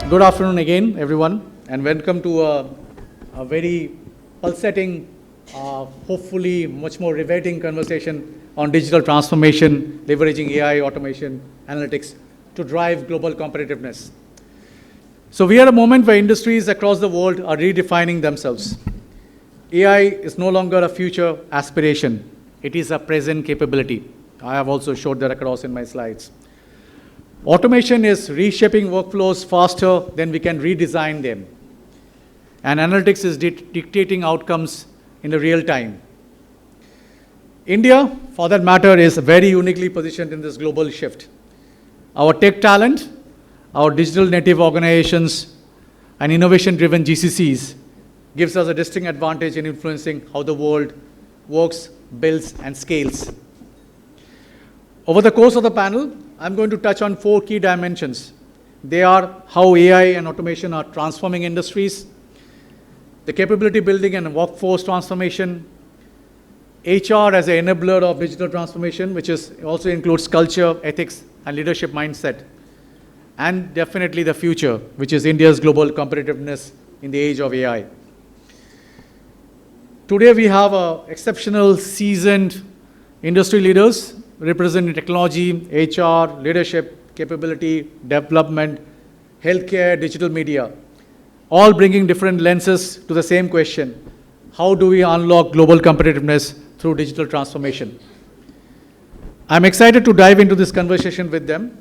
Good afternoon again, everyone, and welcome to a very pulsating, hopefully much more riveting conversation on digital transformation, leveraging AI, automation, analytics to drive global competitiveness. So we are at a moment where industries across the world are redefining themselves. AI is no longer a future aspiration. It is a present capability. I have also showed that across in my slides. Automation is reshaping workflows faster than we can redesign them. And analytics is dictating outcomes in the real time. India, for that matter, is very uniquely positioned in this global shift. Our tech talent, our digital native organizations, and innovation-driven GCCs gives us a distinct advantage in influencing how the world works, builds, and scales. Over the course of the panel, I'm going to touch on 4 key dimensions. They are how AI and automation are transforming industries, the capability building and workforce transformation, HR as an enabler of digital transformation, which also includes culture, ethics, and leadership mindset, and definitely the future, which is India's global competitiveness in the age of AI. Today we have exceptional, seasoned industry leaders representing technology, HR, leadership, capability, development, healthcare, digital media, all bringing different lenses to the same question: how do we unlock global competitiveness through digital transformation? I'm excited to dive into this conversation with them.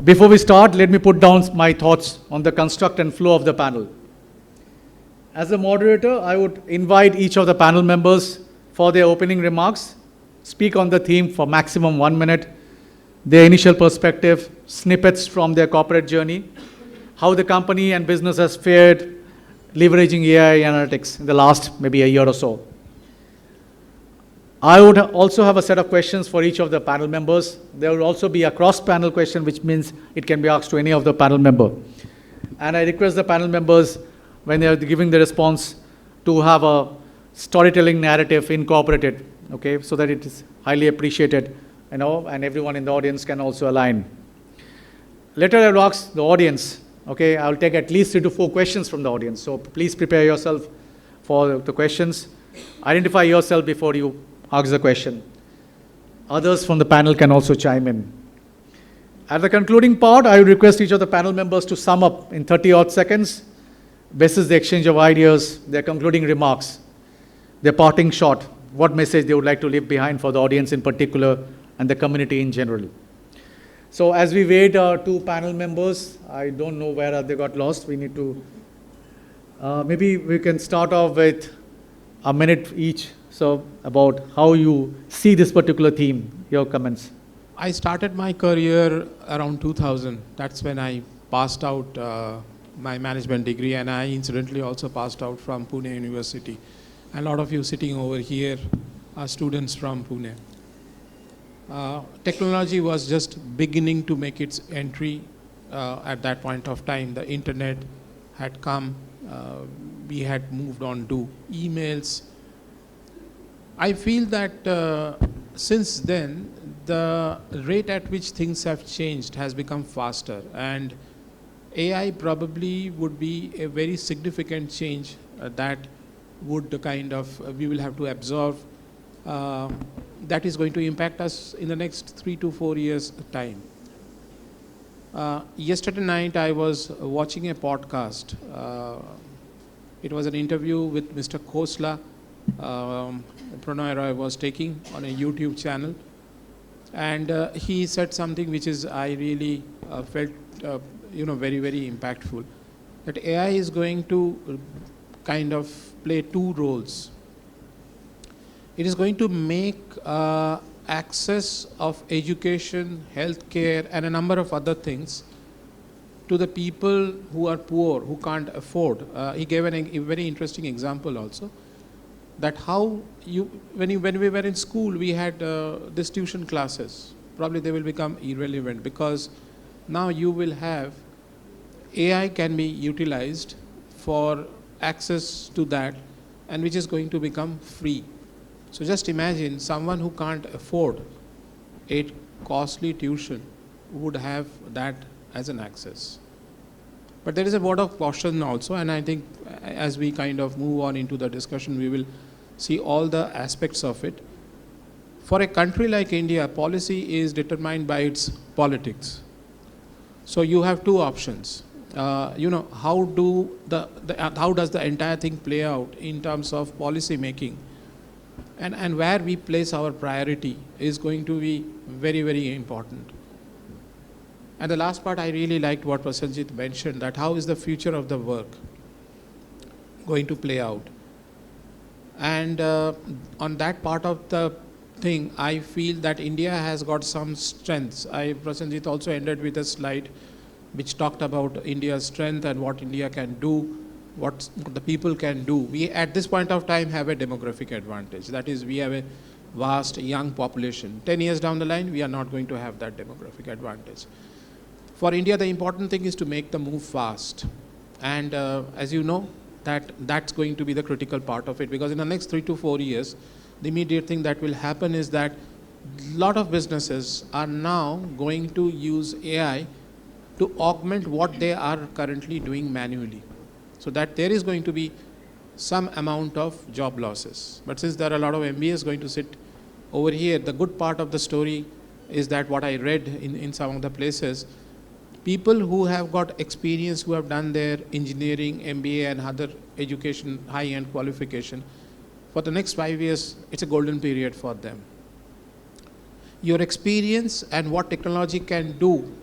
Before we start, let me put down my thoughts on the construct and flow of the panel. As a moderator, I would invite each of the panel members for their opening remarks, speak on the theme for maximum 1 minute, their initial perspective, snippets from their corporate journey, how the company and business has fared leveraging AI analytics in the last maybe a year or so. I would also have a set of questions for each of the panel members. There will also be a cross-panel question, which means it can be asked to any of the panel member. And I request the panel members, when they are giving the response, to have a storytelling narrative incorporated, okay, so that it is highly appreciated, and everyone in the audience can also align. Later I will ask the audience, okay, I will take at least 3 to 4 questions from the audience, so please prepare yourself for the questions. Identify yourself before you ask the question. Others from the panel can also chime in. At the concluding part, I would request each of the panel members to sum up in 30-odd seconds, basis the exchange of ideas, their concluding remarks, their parting shot, what message they would like to leave behind for the audience in particular and the community in general. So as we wait our 2 panel members, I don't know where they got lost. We need to, maybe we can start off with a minute each. So about how you see this particular theme, your comments. I started my career around 2000. That's when I passed out my management degree, and I incidentally also passed out from Pune University. And a lot of you sitting over here are students from Pune. Technology was just beginning to make its entry at that point of time. The internet had come, we had moved on to emails. I feel that since then, the rate at which things have changed has become faster, and AI probably would be a very significant change that would we will have to absorb, that is going to impact us in the next 3 to 4 years time. Yesterday night I was watching a podcast. It was an interview with Mr. Khosla. Pranay Roy was taking on a YouTube channel, and he said something which is I really felt very, very impactful, that AI is going to kind of play 2 roles. It is going to make access of education, healthcare, and a number of other things to the people who are poor, who can't afford. He gave a very interesting example also, that how when we were in school, we had these tuition classes. Probably they will become irrelevant, because now you will have AI can be utilized for access to that, and which is going to become free. So just imagine someone who can't afford a costly tuition would have that as an access. But there is a word of caution also, and I think as we kind of move on into the discussion, we will see all the aspects of it. For a country like India, policy is determined by its politics. So you have two options. How does the entire thing play out in terms of policy making, and where we place our priority is going to be very, very important. And the last part, I really liked what Prasenjit mentioned, that how is the future of the work going to play out. And on that part of the thing, I feel that India has got some strengths. Prasenjit also ended with a slide which talked about India's strength and what India can do, what the people can do. We, at this point of time, have a demographic advantage. That is, we have a vast young population. 10 years down the line, we are not going to have that demographic advantage. For India, the important thing is to make the move fast. And as you know, that's going to be the critical part of it, because in the next 3 to 4 years, the immediate thing that will happen is that a lot of businesses are now going to use AI to augment what they are currently doing manually. So that there is going to be some amount of job losses. But since there are a lot of MBAs going to sit over here, the good part of the story is that what I read in some of the places, people who have got experience, who have done their engineering, MBA and other education, high-end qualification, for the next 5 years, it's a golden period for them. Your experience and what technology can do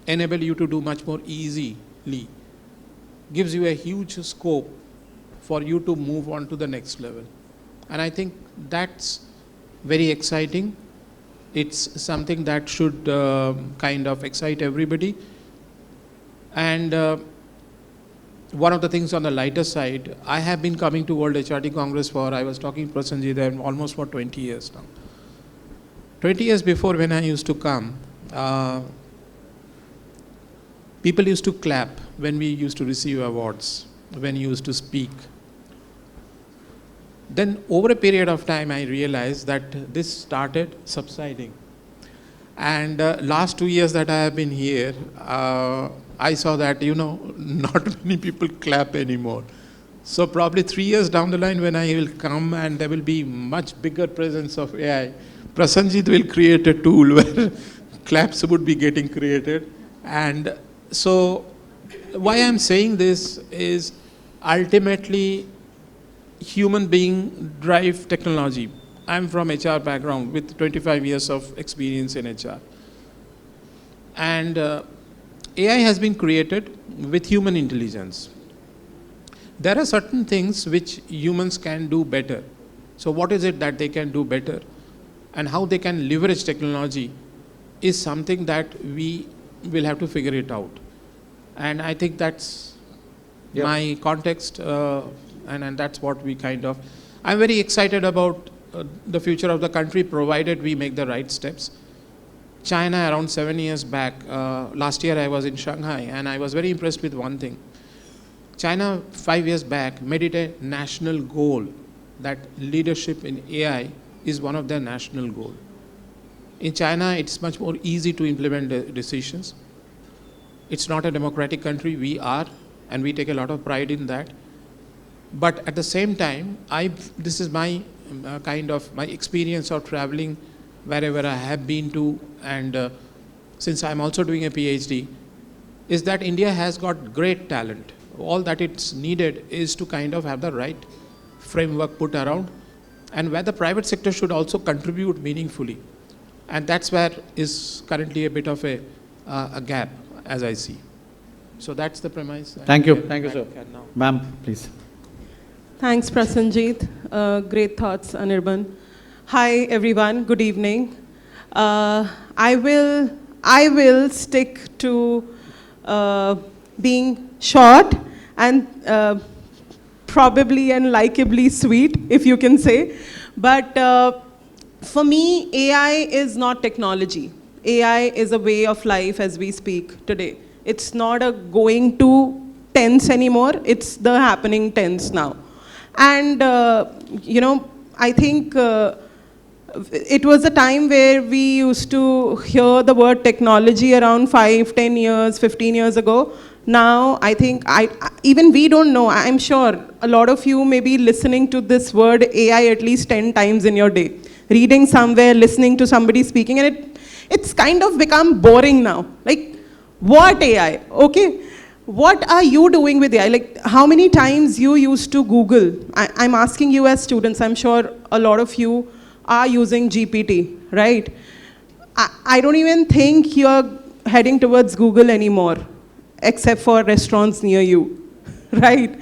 enable you to do much more easily, gives you a huge scope for you to move on to the next level. And I think that's very exciting. It's something that should kind of excite everybody. And one of the things on the lighter side, I have been coming to World HRD Congress I was talking to Prasenjit there almost for 20 years now. 20 years before, when I used to come, people used to clap when we used to receive awards, when you used to speak. Then over a period of time, I realized that this started subsiding. And last 2 years that I have been here, I saw that, not many people clap anymore. So probably 3 years down the line, when I will come and there will be much bigger presence of AI, Prasenjit will create a tool where claps would be getting created. And so why I'm saying this is ultimately human being drive technology. I'm from HR background with 25 years of experience in HR. And AI has been created with human intelligence. There are certain things which humans can do better. So what is it that they can do better? And how they can leverage technology is something that we will have to figure it out. And I think that's my context, and that's what we kind of... I'm very excited about the future of the country, provided we make the right steps. China, around 7 years back, last year I was in Shanghai, and I was very impressed with one thing. China, 5 years back, made it a national goal that leadership in AI is one of their national goals. In China, it's much more easy to implement decisions. It's not a democratic country, we are, and we take a lot of pride in that. But at the same time, this is my my experience of traveling wherever I have been to, and since I'm also doing a PhD, is that India has got great talent. All that it's needed is to kind of have the right framework put around, and where the private sector should also contribute meaningfully. And that's where is currently a bit of a gap, as I see. So that's the premise. Thank you, sir. Ma'am, please. Thanks, Prasenjit. Great thoughts, Anirban. Hi, everyone. Good evening. I will stick to being short and probably and likably sweet, if you can say. But for me, AI is not technology. AI is a way of life as we speak today. It's not a going to tense anymore. It's the happening tense now. And, I think it was a time where we used to hear the word technology around 5, 10 years, 15 years ago. Now, I think even we don't know. I'm sure a lot of you may be listening to this word AI at least 10 times in your day. Reading somewhere, listening to somebody speaking, and it's kind of become boring now. Like, what AI? Okay. What are you doing with AI? Like, how many times you used to Google? I'm asking you as students, I'm sure a lot of you are using GPT, right? I don't even think you're heading towards Google anymore, except for restaurants near you, right?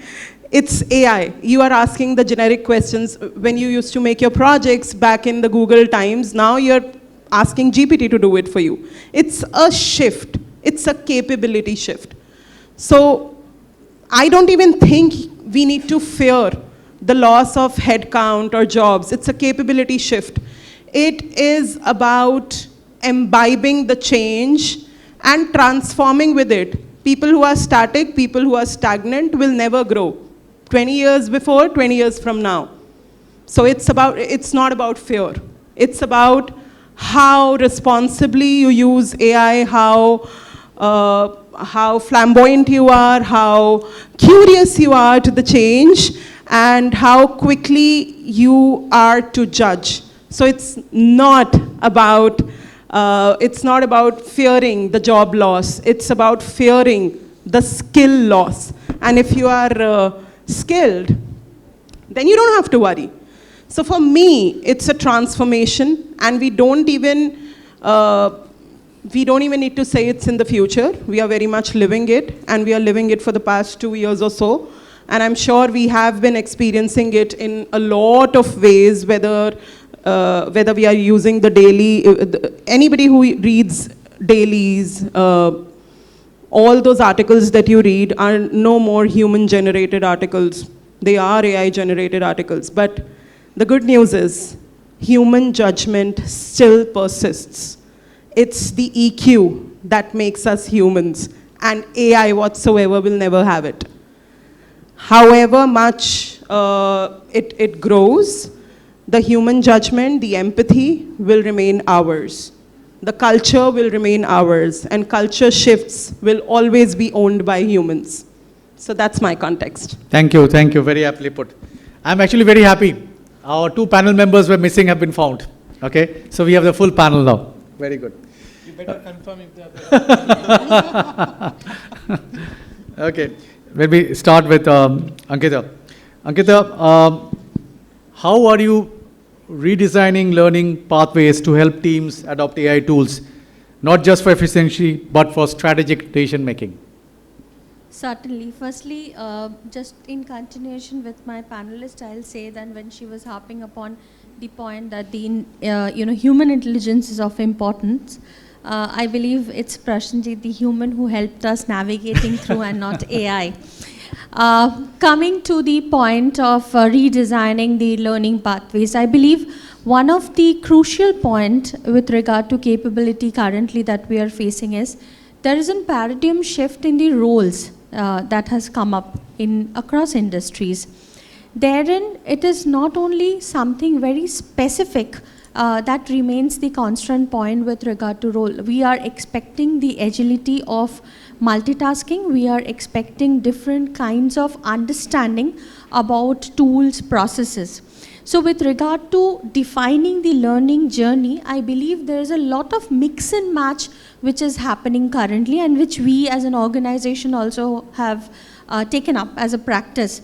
It's AI. You are asking the generic questions. When you used to make your projects back in the Google times, now you're asking GPT to do it for you. It's a shift. It's a capability shift. So I don't even think we need to fear the loss of headcount or jobs. It's a capability shift. It is about imbibing the change and transforming with it. People who are static, people who are stagnant will never grow. 20 years before, 20 years from now. So it's not about fear. It's about how responsibly you use AI, how flamboyant you are, how curious you are to the change, and how quickly you are to judge. So it's not about fearing the job loss. It's about fearing the skill loss. And if you are skilled, then you don't have to worry. So for me, it's a transformation, and we don't even need to say it's in the future. We are very much living it, and we are living it for the past 2 years or so. And I'm sure we have been experiencing it in a lot of ways, whether we are using the daily, anybody who reads dailies, all those articles that you read are no more human-generated articles. They are AI-generated articles. But the good news is, human judgment still persists. It's the EQ that makes us humans, and AI whatsoever will never have it. However much it grows, the human judgment, the empathy will remain ours. The culture will remain ours, and culture shifts will always be owned by humans. So that's my context. Thank you, very aptly put. I'm actually very happy. Our 2 panel members were missing have been found. Okay, so we have the full panel now. Very good. You better confirm if they are there. Okay, let me start with Ankita. Ankita, how are you redesigning learning pathways to help teams adopt AI tools, not just for efficiency, but for strategic decision making? Certainly. Firstly, just in continuation with my panelist, I'll say that when she was harping upon the point that the human intelligence is of importance, I believe it's Prashanjit, the human, who helped us navigating through and not AI. Coming to the point of redesigning the learning pathways, I believe one of the crucial point with regard to capability currently that we are facing is there is a paradigm shift in the roles that has come up across industries. Therein, it is not only something very specific that remains the constant point with regard to role. We are expecting the agility of multitasking. We are expecting different kinds of understanding about tools, processes. So with regard to defining the learning journey, I believe there is a lot of mix and match which is happening currently, and which we as an organization also have taken up as a practice.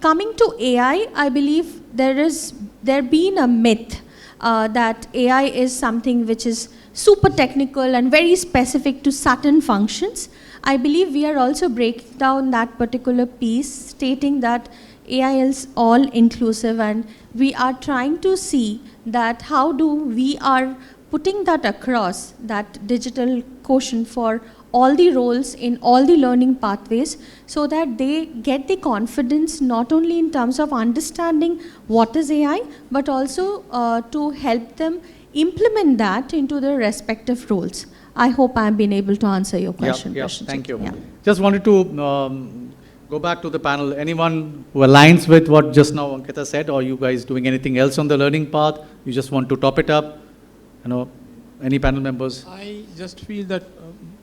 Coming to AI, I believe there been a myth that AI is something which is super technical and very specific to certain functions. I believe we are also breaking down that particular piece, stating that AI is all inclusive, and we are trying to see that how do we are putting that across, that digital quotient for all the roles in all the learning pathways, so that they get the confidence not only in terms of understanding what is AI, but also to help them implement that into their respective roles. I hope I have been able to answer your question. Yeah, thank you. Yeah. Just wanted to go back to the panel. Anyone who aligns with what just now Ankita said, or you guys doing anything else on the learning path? You just want to top it up? Any panel members? I just feel that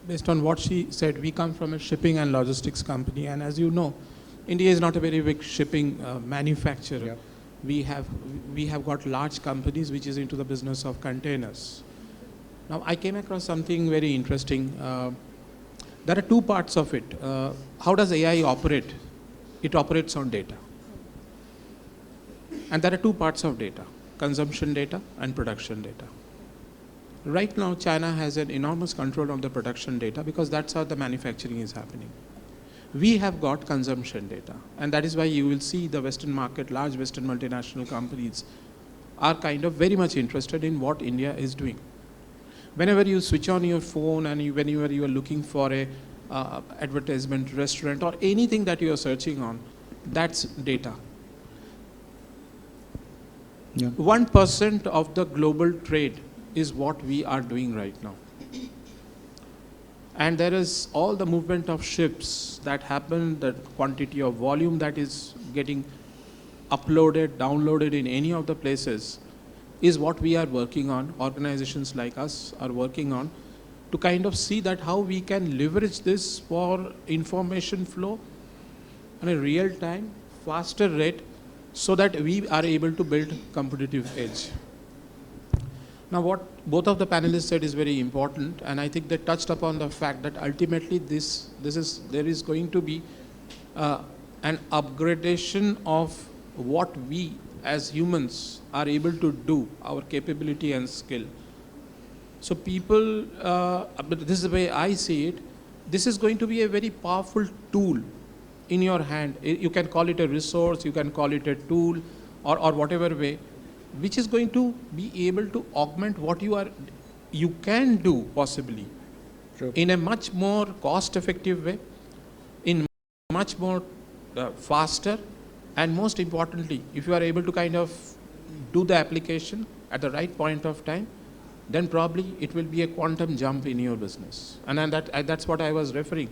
based on what she said, we come from a shipping and logistics company, and as you know, India is not a very big shipping manufacturer. Yeah. We have got large companies which is into the business of containers. Now, I came across something very interesting. There are two parts of it. How does AI operate? It operates on data. And there are two parts of data: consumption data and production data. Right now, China has an enormous control on the production data because that's how the manufacturing is happening. We have got consumption data, and that is why you will see the Western market, large Western multinational companies are kind of very much interested in what India is doing. Whenever you switch on your phone and whenever you are looking for a advertisement, restaurant, or anything that you are searching on, that's data. Yeah. 1% of the global trade is what we are doing right now. And there is all the movement of ships that happen, the quantity of volume that is getting uploaded, downloaded in any of the places is what we are working on. Organizations like us are working on to kind of see that how we can leverage this for information flow on a real time, faster rate, so that we are able to build competitive edge. Now, what both of the panelists said is very important, and I think they touched upon the fact that ultimately there is going to be an upgradation of what we as humans are able to do, our capability and skill. So people, but this is the way I see it, this is going to be a very powerful tool in your hand. You can call it a resource, you can call it a tool, or whatever way, which is going to be able to augment what you can do possibly. Sure. In a much more cost-effective way, in much more faster, and most importantly, if you are able to kind of do the application at the right point of time, then probably it will be a quantum jump in your business. And that's what I was referring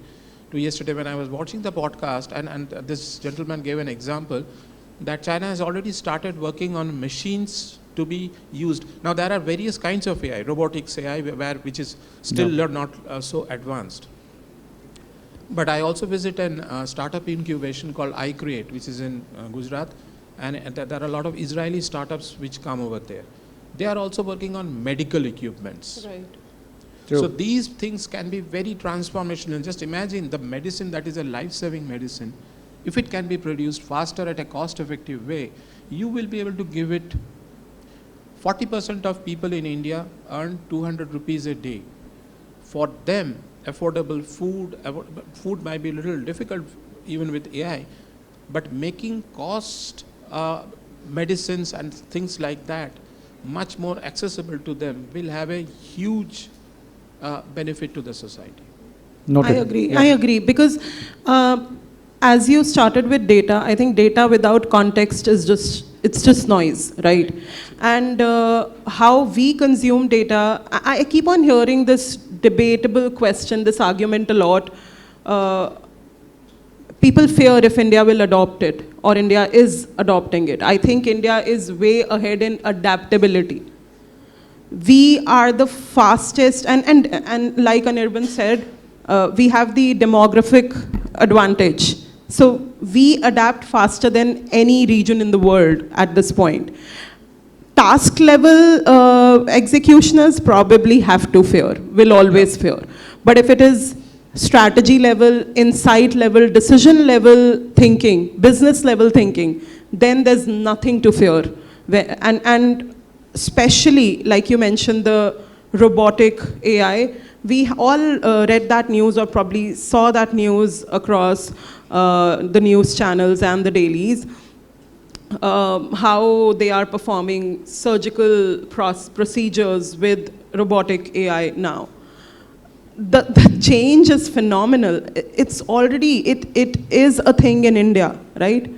to yesterday when I was watching the podcast, and this gentleman gave an example that China has already started working on machines to be used. Now, there are various kinds of AI, robotics AI, which is still not so advanced. But I also visit a startup incubation called iCreate, which is in Gujarat, and there are a lot of Israeli startups which come over there. They are also working on medical equipments. Right. True. So these things can be very transformational. Just imagine the medicine that is a life-saving medicine. If it can be produced faster at a cost-effective way, you will be able to give it. 40% of people in India earn 200 rupees a day. For them, affordable food might be a little difficult even with AI, but making cost medicines and things like that much more accessible to them will have a huge benefit to the society. Noted. I agree. Yeah. I agree because as you started with data, I think data without context is just noise, right? And how we consume data, I keep on hearing this debatable question, this argument a lot. People fear if India will adopt it or India is adopting it. I think India is way ahead in adaptability. We are the fastest, and like Anirban said, we have the demographic advantage. So we adapt faster than any region in the world at this point. Task level executioners probably have to fear, will always fear. But if it is strategy level, insight level, decision level thinking, business level thinking, then there's nothing to fear. And especially, like you mentioned, the robotic AI, we all read that news or probably saw that news across the news channels and the dailies, how they are performing surgical procedures with robotic AI now. The change is phenomenal. It's already, it is a thing in India, right?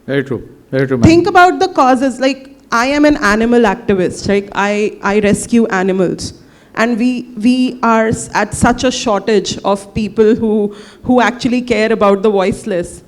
Very true. Very true, ma'am. Think about the causes. Like, I am an animal activist, right? I rescue animals. And we are at such a shortage of people who actually care about the voiceless.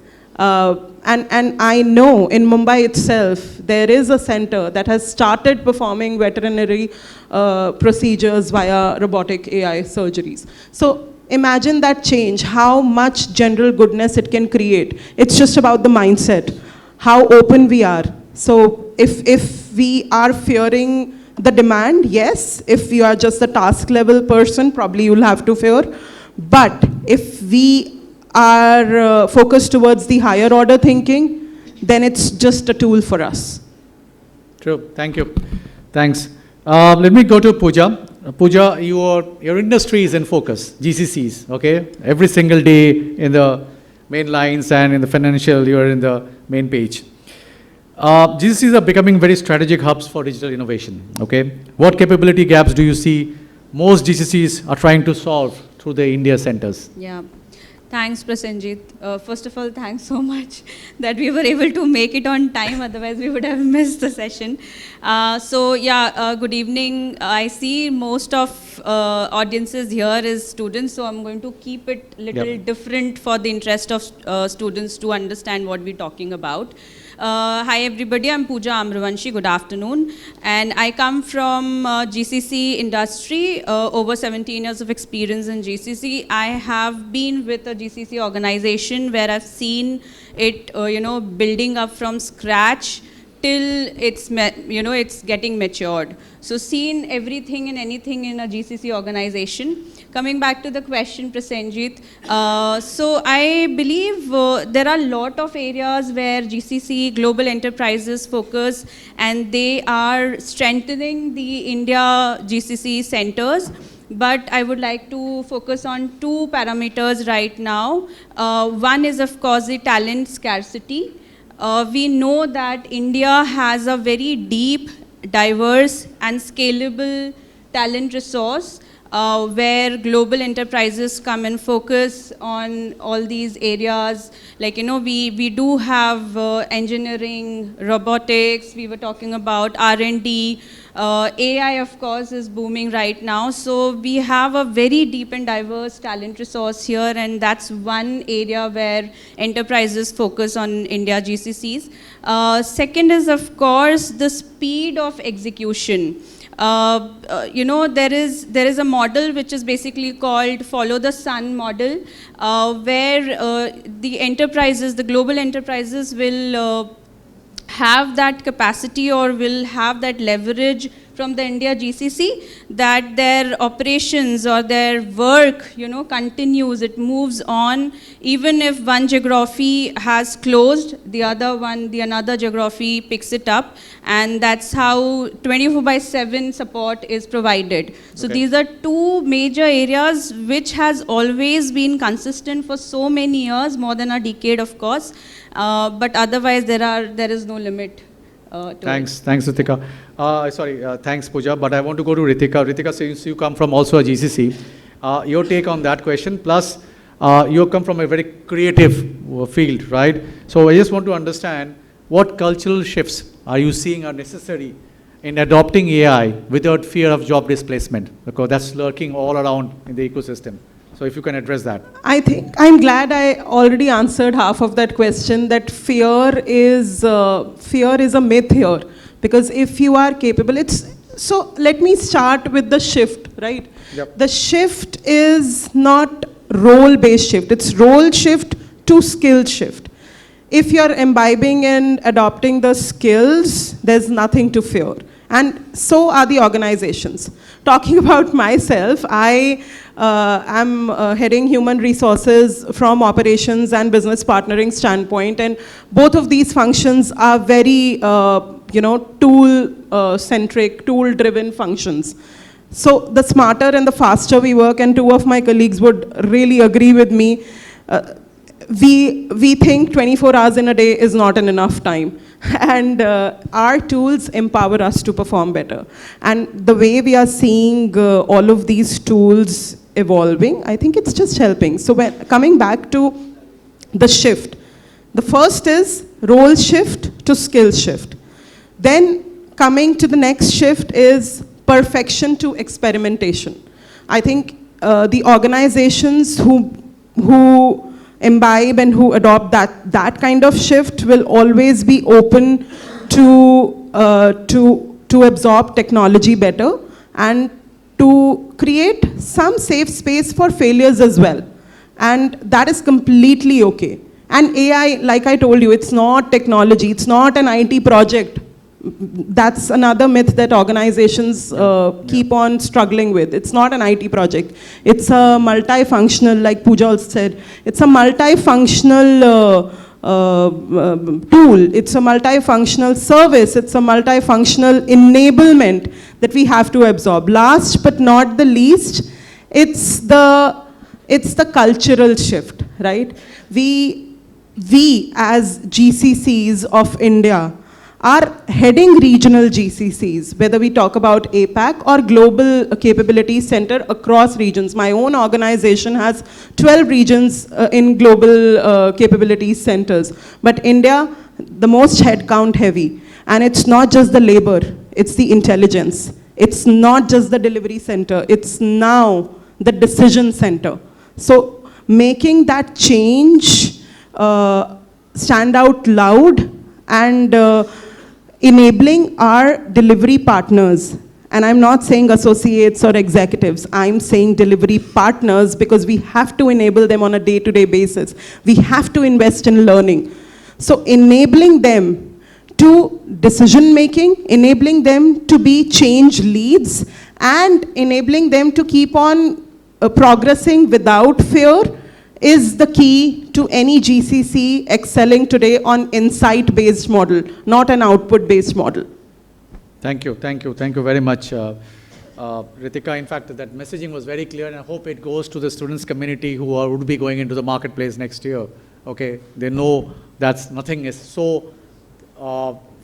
and I know in Mumbai itself, there is a center that has started performing veterinary procedures via robotic AI surgeries. So imagine that change, how much general goodness it can create. It's just about the mindset, how open we are. So if we are fearing the demand, yes. If you are just a task level person, probably you'll have to fear. But if we are focused towards the higher order thinking, then it's just a tool for us. True. Thank you. Thanks. Let me go to Pooja. Pooja, your industry is in focus, GCCs, okay? Every single day in the main lines and in the financial, you're in the main page. GCCs are becoming very strategic hubs for digital innovation, okay? What capability gaps do you see most GCCs are trying to solve through the India centers? Yeah. Thanks, Prasenjit. First of all, thanks so much that we were able to make it on time, otherwise we would have missed the session. Good evening. I see most of audiences here is students, so I'm going to keep it a little different for the interest of students to understand what we're talking about. Hi everybody, I'm Pooja Amravanshi, good afternoon. And I come from GCC industry, over 17 years of experience in GCC. I have been with a GCC organization where I've seen it, building up from scratch till it's getting matured. So seen everything and anything in a GCC organization. Coming back to the question, Prasenjit, so I believe there are a lot of areas where GCC global enterprises focus, and they are strengthening the India GCC centers. But I would like to focus on two parameters right now. One is, of course, the talent scarcity. We know that India has a very deep, diverse, and scalable talent resource. Where global enterprises come and focus on all these areas. Like, we do have engineering, robotics, we were talking about R&D, AI, of course, is booming right now. So we have a very deep and diverse talent resource here, and that's one area where enterprises focus on India GCCs. Second is, of course, the speed of execution. There is a model which is basically called follow the sun model, where the global enterprises will have that capacity or will have that leverage from the India GCC, that their operations or their work, continues, it moves on. Even if one geography has closed, another geography picks it up, and that's how 24/7 support is provided. So these are two major areas which has always been consistent for so many years, more than a decade, of course, but otherwise there is no limit. Thanks, Ritika. Thanks, Pooja. But I want to go to Ritika. Ritika, since you come from also a GCC, your take on that question. Plus, you come from a very creative field, right? So I just want to understand what cultural shifts are you seeing are necessary in adopting AI without fear of job displacement, because that's lurking all around in the ecosystem. So if you can address that. I think I'm glad I already answered half of that question, that fear is a myth here. Because if you are capable, so let me start with the shift, right? Yep. The shift is not role-based shift, it's role shift to skill shift. If you're imbibing and adopting the skills, there's nothing to fear. And so are the organizations. Talking about myself, I am heading human resources from operations and business partnering standpoint, and both of these functions are very, tool-centric, tool-driven functions. So the smarter and the faster we work, and two of my colleagues would really agree with me, we think 24 hours in a day is not enough time. And our tools empower us to perform better. And the way we are seeing all of these tools evolving, I think it's just helping. So coming back to the shift, the first is role shift to skill shift. Then coming to the next shift is perfection to experimentation. I think the organizations who imbibe and who adopt that kind of shift will always be open to absorb technology better and to create some safe space for failures as well. And that is completely okay. And AI, like I told you, it's not technology, it's not an IT project. That's another myth that organizations keep on struggling with. It's not an IT project. It's a multifunctional, like Pooja also said, it's a multifunctional tool. It's a multifunctional service. It's a multifunctional enablement that we have to absorb. Last but not the least, it's the cultural shift, right? We as GCCs of India are heading regional GCCs, whether we talk about APAC or Global Capability Center across regions. My own organization has 12 regions in Global Capability Centers. But India, the most headcount heavy. And it's not just the labor, it's the intelligence. It's not just the delivery center, it's now the decision center. So making that change stand out loud and enabling our delivery partners, and I'm not saying associates or executives, I'm saying delivery partners because we have to enable them on a day-to-day basis. We have to invest in learning. So enabling them to decision-making, enabling them to be change leads, and enabling them to keep on progressing without fear is the key to any GCC excelling today on insight-based model, not an output-based model. Thank you very much, Ritika. In fact, that messaging was very clear, and I hope it goes to the students community who would be going into the marketplace next year. Okay, they know that nothing is so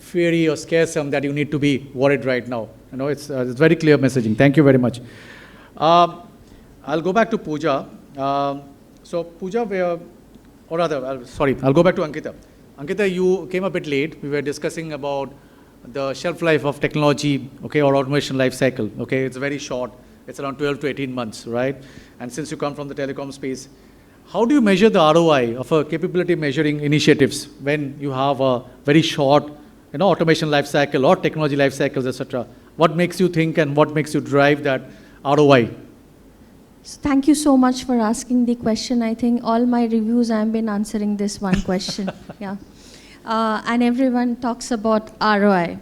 fiery or scaresome that you need to be worried right now. You know, it's very clear messaging. Thank you very much. I'll go back to Pooja. So Pooja, I'll go back to Ankita. Ankita, you came a bit late. We were discussing about the shelf life of technology, okay, or automation life cycle. Okay, it's very short. It's around 12 to 18 months, right? And since you come from the telecom space, how do you measure the ROI of a capability measuring initiatives when you have a very short, automation life cycle or technology life cycles, etc.? What makes you think and what makes you drive that ROI? So thank you so much for asking the question. I think all my reviews I've been answering this one question. Yeah, and everyone talks about ROI.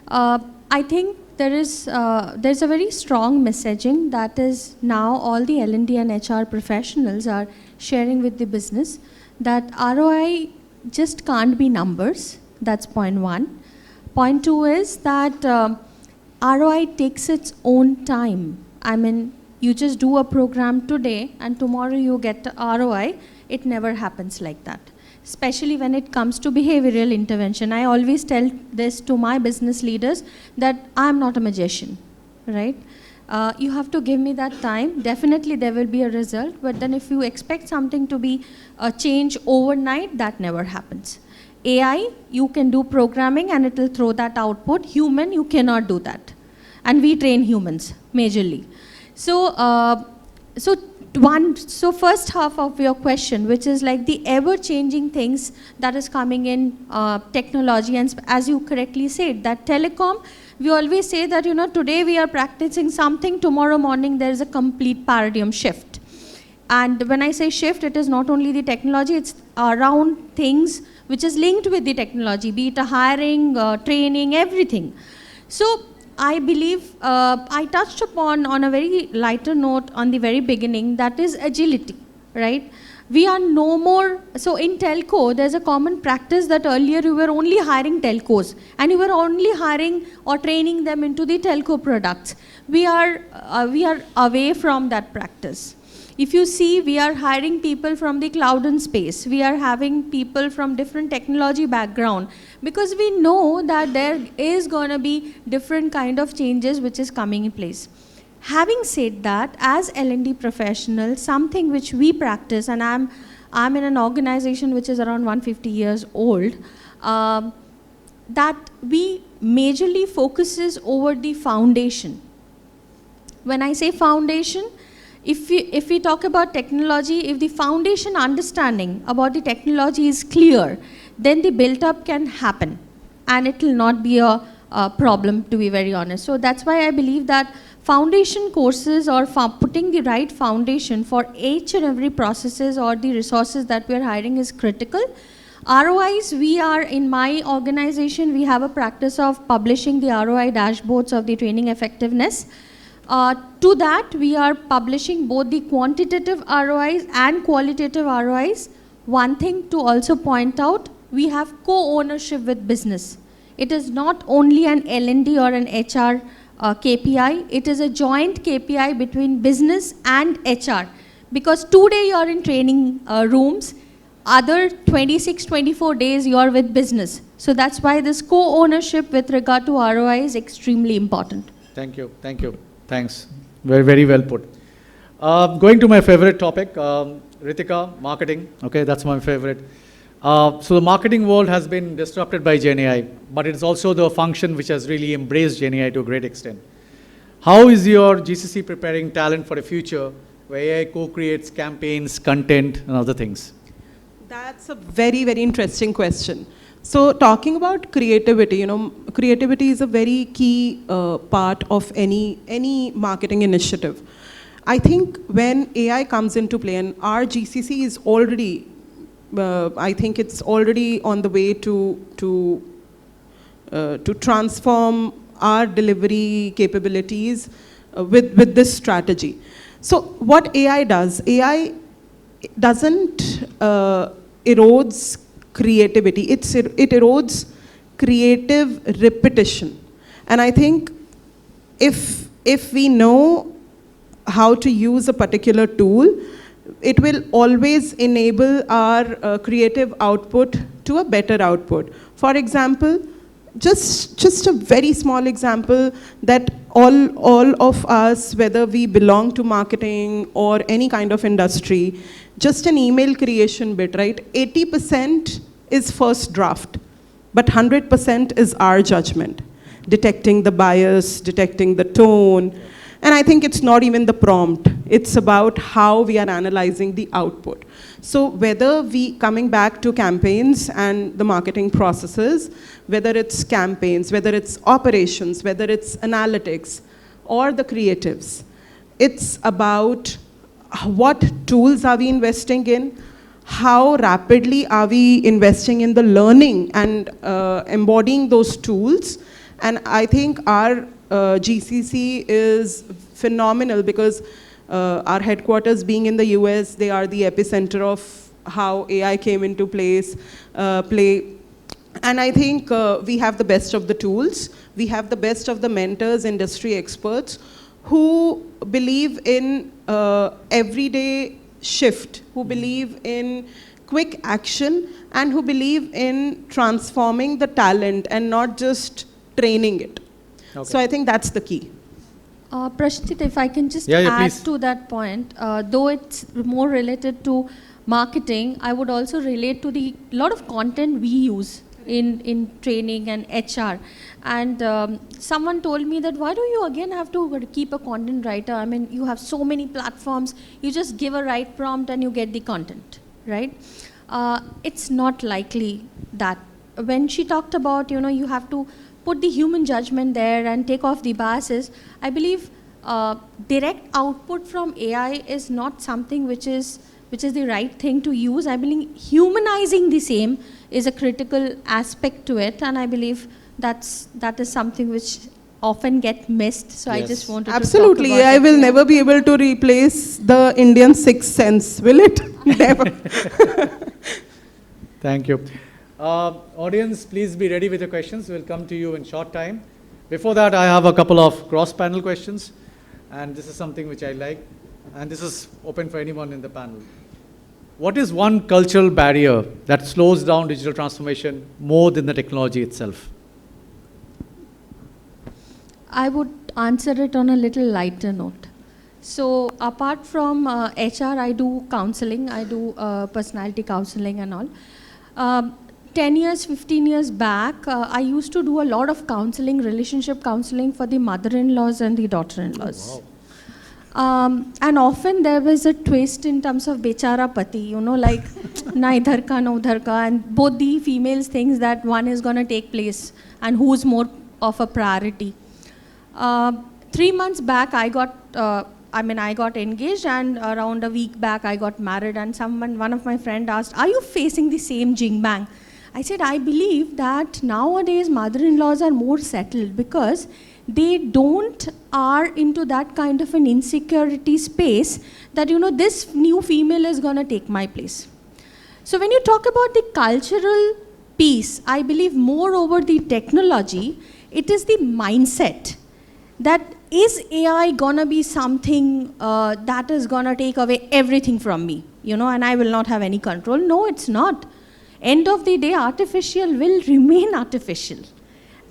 I think there's a very strong messaging that is now all the L&D and HR professionals are sharing with the business that ROI just can't be numbers. That's point one. Point two is that ROI takes its own time. I mean, you just do a program today and tomorrow you get the ROI. It never happens like that, especially when it comes to behavioral intervention. I always tell this to my business leaders that I'm not a magician, right? You have to give me that time. Definitely there will be a result, but then if you expect something to be a change overnight, that never happens. AI, you can do programming and it will throw that output. Human, you cannot do that. And we train humans majorly. So, so first half of your question, which is like the ever-changing things that is coming in technology, and as you correctly said, that telecom, we always say that, today we are practicing something, tomorrow morning there is a complete paradigm shift. And when I say shift, it is not only the technology, it's around things which is linked with the technology, be it a hiring, training, everything. So, I believe I touched upon on a very lighter note on the very beginning, that is agility, right? We are no more, so in telco, there's a common practice that earlier you were only hiring telcos and you were only hiring or training them into the telco products. We are away from that practice. If you see, we are hiring people from the cloud and space. We are having people from different technology background because we know that there is going to be different kind of changes which is coming in place. Having said that, as L&D professionals, something which we practice, and I'm in an organization which is around 150 years old, that we majorly focuses over the foundation. When I say foundation, if we talk about technology, if the foundation understanding about the technology is clear, then the built-up can happen, and it will not be a problem, to be very honest. So that's why I believe that foundation courses or putting the right foundation for each and every processes or the resources that we are hiring is critical. ROIs, we are, in my organization, we have a practice of publishing the ROI dashboards of the training effectiveness. To that, we are publishing both the quantitative ROIs and qualitative ROIs. One thing to also point out, we have co-ownership with business. It is not only an L&D or an HR KPI, it is a joint KPI between business and HR. Because today you are in training rooms, other 26, 24 days you are with business. So that's why this co-ownership with regard to ROI is extremely important. Thank you. Thank you. Thanks. Very, very well put. Going to my favorite topic, Ritika, marketing. Okay, that's my favorite. So the marketing world has been disrupted by GenAI, but it's also the function which has really embraced GenAI to a great extent. How is your GCC preparing talent for a future where AI co-creates campaigns, content, and other things? That's a very, very interesting question. So talking about creativity, creativity is a very key part of any marketing initiative. I think when AI comes into play, and our GCC is already, I think it's already on the way to transform our delivery capabilities with this strategy. So what AI doesn't erodes creativity. It erodes creative repetition. And I think if we know how to use a particular tool, it will always enable our creative output to a better output. For example, just a very small example that all of us, whether we belong to marketing or any kind of industry, just an email creation bit, right? 80% is first draft, but 100% is our judgment, detecting the bias, detecting the tone. And I think it's not even the prompt. It's about how we are analyzing the output. So whether coming back to campaigns and the marketing processes, whether it's campaigns, whether it's operations, whether it's analytics, or the creatives, it's about what tools are we investing in, how rapidly are we investing in the learning and embodying those tools. And I think our GCC is phenomenal because our headquarters being in the US, they are the epicenter of how AI came into play. And I think we have the best of the tools. We have the best of the mentors, industry experts who believe in everyday shift, who believe in quick action, and who believe in transforming the talent and not just training it. Okay. So I think that's the key. Prashant, if I can just add please. To that point, though it's more related to marketing, I would also relate to the lot of content we use in training and HR. And someone told me that why do you again have to keep a content writer? I mean, you have so many platforms, you just give a right prompt and you get the content, right? It's not likely that. When she talked about, you have to put the human judgment there and take off the biases, I believe direct output from AI is not something which is the right thing to use. I believe humanizing the same is a critical aspect to it, and I believe that is something which often get missed. So yes. I just wanted Absolutely. to talk about AI will never be able to replace the Indian sixth sense, will it? Never. Thank you. Audience, please be ready with your questions. We'll come to you in short time. Before that, I have a couple of cross-panel questions, and this is something which I like, and this is open for anyone in the panel. What is one cultural barrier that slows down digital transformation more than the technology itself? I would answer it on a little lighter note. So apart from HR, I do counseling, I do personality counseling and all. 10 years, 15 years back, I used to do a lot of counseling, relationship counseling for the mother-in-laws and the daughter-in-laws. Oh, And often there was a twist in terms of bechara pati, like na idhar ka na udhar ka, and both the females thinks that one is going to take place and who's more of a priority. 3 months back I got engaged, and around a week back I got married, and one of my friend asked, are you facing the same jing bang? I said, I believe that nowadays mother-in-laws are more settled because they don't are into that kind of an insecurity space that, this new female is going to take my place. So when you talk about the cultural piece, I believe more over the technology, it is the mindset that is AI going to be something that is going to take away everything from me, and I will not have any control. No, it's not. End of the day, artificial will remain artificial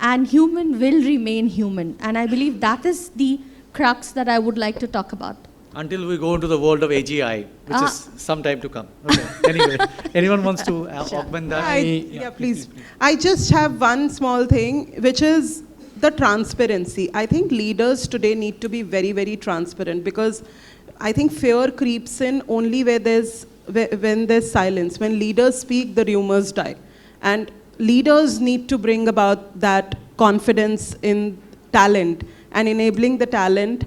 and human will remain human. And I believe that is the crux that I would like to talk about. Until we go into the world of AGI, which is some time to come. Okay. Anyway, anyone wants to augment that? Yeah, please. I just have one small thing, which is the transparency. I think leaders today need to be very, very transparent, because I think fear creeps in only when there's silence. When leaders speak, the rumors die. And leaders need to bring about that confidence in talent and enabling the talent,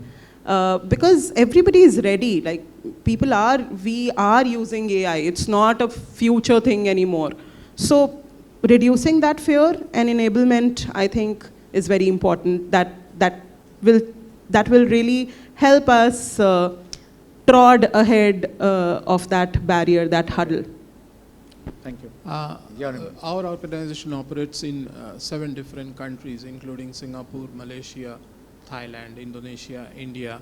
because everybody is ready. Like, we are using AI. It's not a future thing anymore. So reducing that fear and enablement, I think, is very important. That will really help us trod ahead of that barrier, that hurdle. Thank you. Our organization operates in 7 different countries, including Singapore, Malaysia, Thailand, Indonesia, India.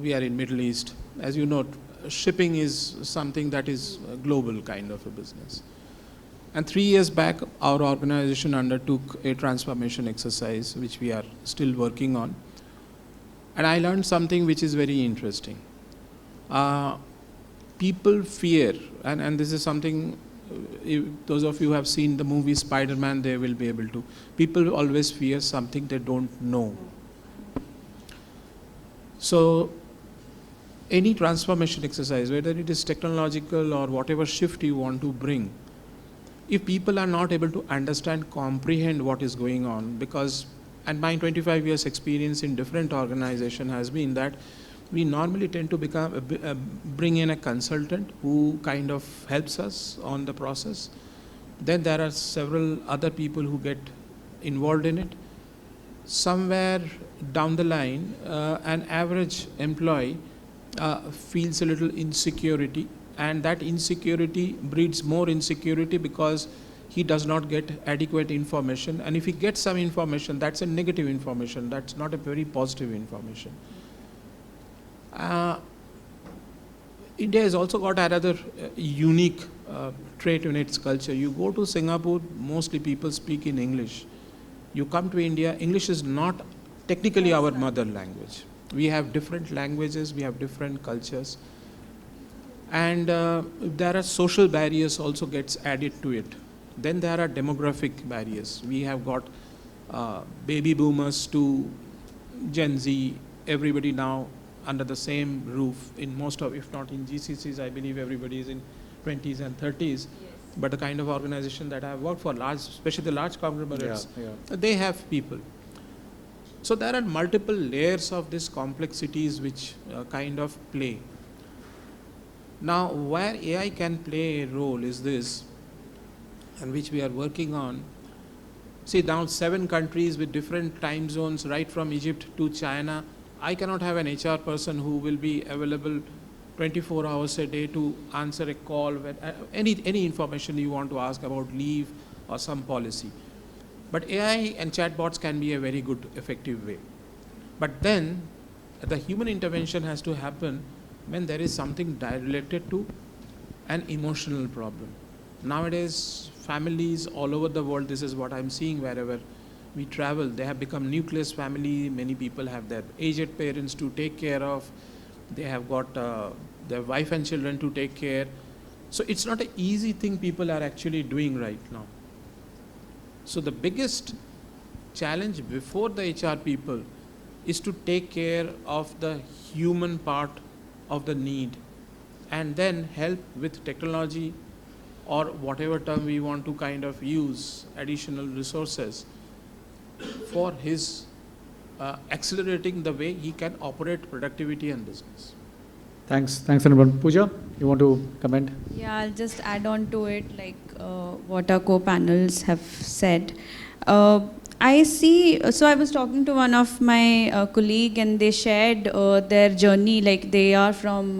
We are in Middle East. As you know, shipping is something that is a global kind of a business. And 3 years back, our organization undertook a transformation exercise, which we are still working on. And I learned something which is very interesting. People fear, and this is something, if those of you who have seen the movie Spider-Man, they will be able to. People always fear something they don't know. So any transformation exercise, whether it is technological or whatever shift you want to bring, if people are not able to understand, comprehend what is going on, because, and my 25 years experience in different organizations has been that we normally tend to bring in a consultant who kind of helps us on the process. Then there are several other people who get involved in it. Somewhere down the line, an average employee feels a little insecurity, and that insecurity breeds more insecurity because he does not get adequate information. And if he gets some information, that's a negative information. That's not a very positive information. India has also got another unique trait in its culture. You go to Singapore, mostly people speak in English. You come to India, English is not technically our mother language. We have different languages, we have different cultures. And there are social barriers also gets added to it. Then there are demographic barriers. We have got baby boomers to Gen Z, everybody now under the same roof. In most of, if not in GCCs, I believe everybody is in 20s and 30s. Yes. But the kind of organization that I have worked for, large, especially the large conglomerates, they have people. So there are multiple layers of these complexities which kind of play. Now, where AI can play a role is this, and which we are working on. See, now 7 countries with different time zones, right from Egypt to China. I cannot have an HR person who will be available 24 hours a day to answer a call, when, any information you want to ask about leave or some policy. But AI and chatbots can be a very good, effective way. But then, the human intervention has to happen when there is something related to an emotional problem. Nowadays, families all over the world, this is what I'm seeing wherever we travel, they have become nucleus family. Many people have their aged parents to take care of. They have got their wife and children to take care. So it's not an easy thing people are actually doing right now. So the biggest challenge before the HR people is to take care of the human part of the need, and then help with technology or whatever term we want to kind of use, additional resources for his accelerating the way he can operate productivity and business. Thanks, everyone. Pooja, you want to comment? Yeah, I'll just add on to it, like what our co-panels have said. I see, so I was talking to one of my colleague and they shared their journey, like they are from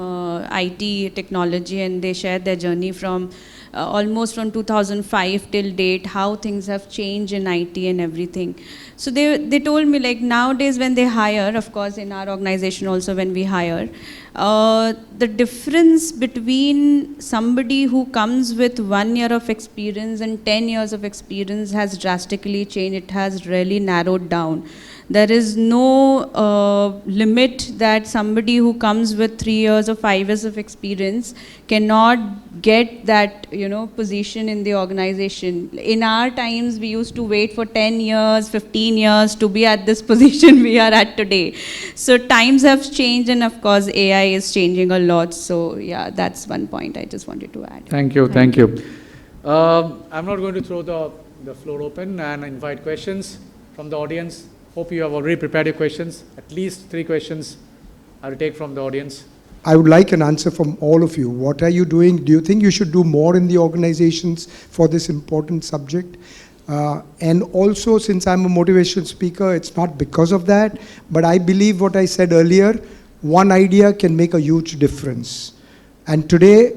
IT technology, and they shared their journey from almost from 2005 till date, how things have changed in IT and everything. So they told me, like nowadays when they hire, of course in our organization also when we hire, the difference between somebody who comes with 1 year of experience and 10 years of experience has drastically changed. It has really narrowed down. There is no limit that somebody who comes with 3 years or 5 years of experience cannot get that, position in the organization. In our times, we used to wait for 10 years, 15 years to be at this position we are at today. So times have changed, and of course, AI is changing a lot. So yeah, that's one point I just wanted to add. Thank you. I'm not going to throw the floor open and invite questions from the audience. Hope you have already prepared your questions. At least 3 questions I will take from the audience. I would like an answer from all of you. What are you doing? Do you think you should do more in the organizations for this important subject? And also, since I'm a motivational speaker, it's not because of that, but I believe what I said earlier, one idea can make a huge difference. And today,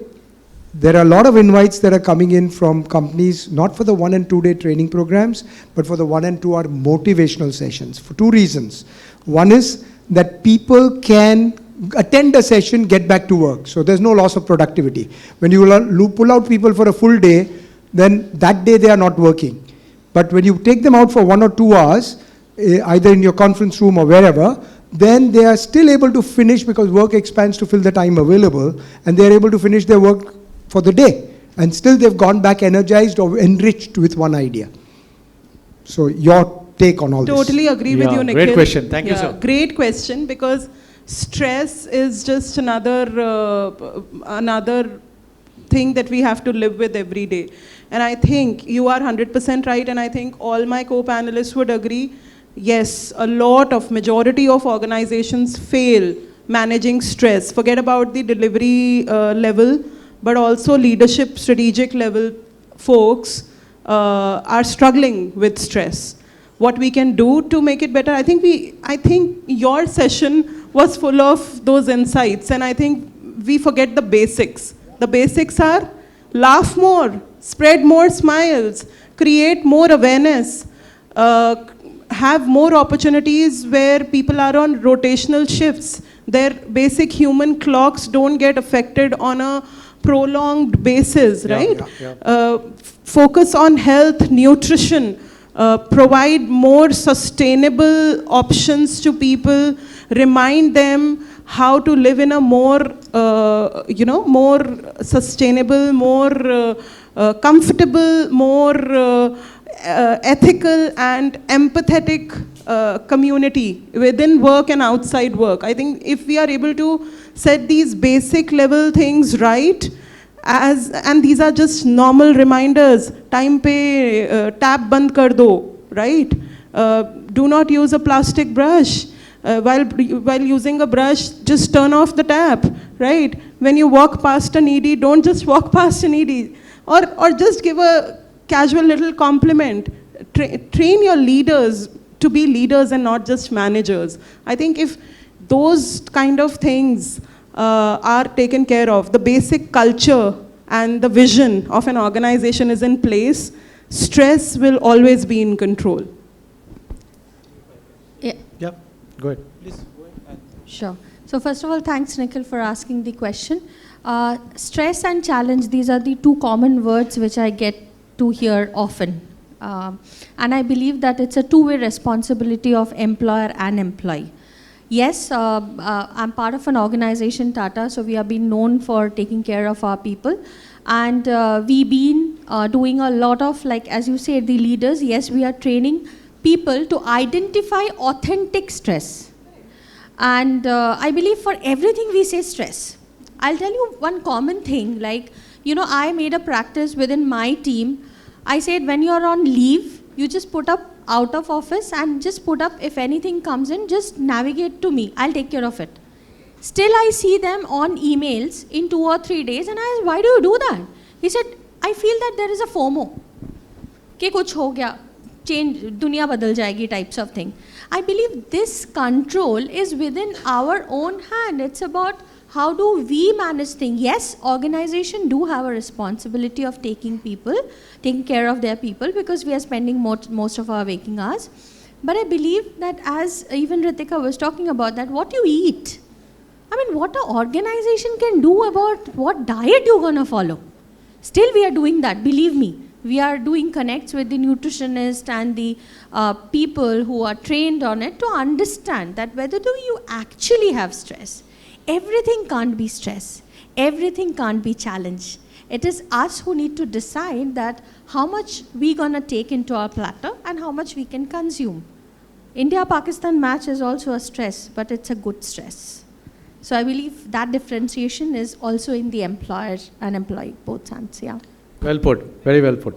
there are a lot of invites that are coming in from companies, not for the 1 and 2 day training programs, but for the 1 and 2 hour motivational sessions, for 2 reasons. One is that people can attend a session, get back to work. So there's no loss of productivity. When you pull out people for a full day, then that day they are not working. But when you take them out for 1 or 2 hours, either in your conference room or wherever, then they are still able to finish, because work expands to fill the time available, and they are able to finish their work for the day, and still they've gone back energized or enriched with one idea. So your take on all this? Totally agree with you, Nikhil. Great question. Thank you, sir. Great question, because stress is just another thing that we have to live with every day. And I think you are 100% right, and I think all my co-panelists would agree. Yes, majority of organizations fail managing stress. Forget about the delivery level, but also leadership, strategic level folks are struggling with stress. What we can do to make it better, I think your session was full of those insights, and I think we forget the basics. The basics are laugh more, spread more smiles, create more awareness, have more opportunities where people are on rotational shifts. Their basic human clocks don't get affected on a prolonged basis, right? Focus on health, nutrition, provide more sustainable options to people, remind them how to live in a more, more sustainable, more comfortable, more ethical and empathetic community within work and outside work. I think if we are able to set these basic level things right, and these are just normal reminders, time pe tap band kar do, right? Do not use a plastic brush. While using a brush, just turn off the tap, right? When you walk past a needy, don't just walk past a needy, or just give a casual little compliment. Train your leaders to be leaders and not just managers. I think if those kind of things are taken care of, the basic culture and the vision of an organization is in place, stress will always be in control. Yeah, go ahead. Please go ahead. Sure. So first of all, thanks, Nikhil, for asking the question. Stress and challenge, these are the 2 common words which I get to hear often. And I believe that it's a 2-way responsibility of employer and employee. Yes, I'm part of an organization, Tata, so we have been known for taking care of our people. And we've been doing a lot of, like, as you said, the leaders, yes, we are training people to identify authentic stress. And I believe for everything we say stress. I'll tell you one common thing, like, I made a practice within my team. I said when you're on leave, you just put up out of office and just put up if anything comes in, just navigate to me. I'll take care of it. Still, I see them on emails in 2 or 3 days, and I asked, why do you do that? He said, I feel that there is a FOMO. कि कुछ हो गया, change, दुनिया बदल जाएगी types of thing. I believe this control is within our own hand. It's about how do we manage things. Yes, organization do have a responsibility of taking care of their people, because we are spending most of our waking hours. But I believe that, as even Ritika was talking about, that what you eat, I mean, what an organization can do about what diet you're going to follow. Still, we are doing that, believe me. We are doing connects with the nutritionist and the people who are trained on it to understand that whether do you actually have stress. Everything can't be stress. Everything can't be challenge. It is us who need to decide that how much we're going to take into our platter and how much we can consume. India-Pakistan match is also a stress, but it's a good stress. So I believe that differentiation is also in the employer and employee, both hands, yeah. Well put, very well put.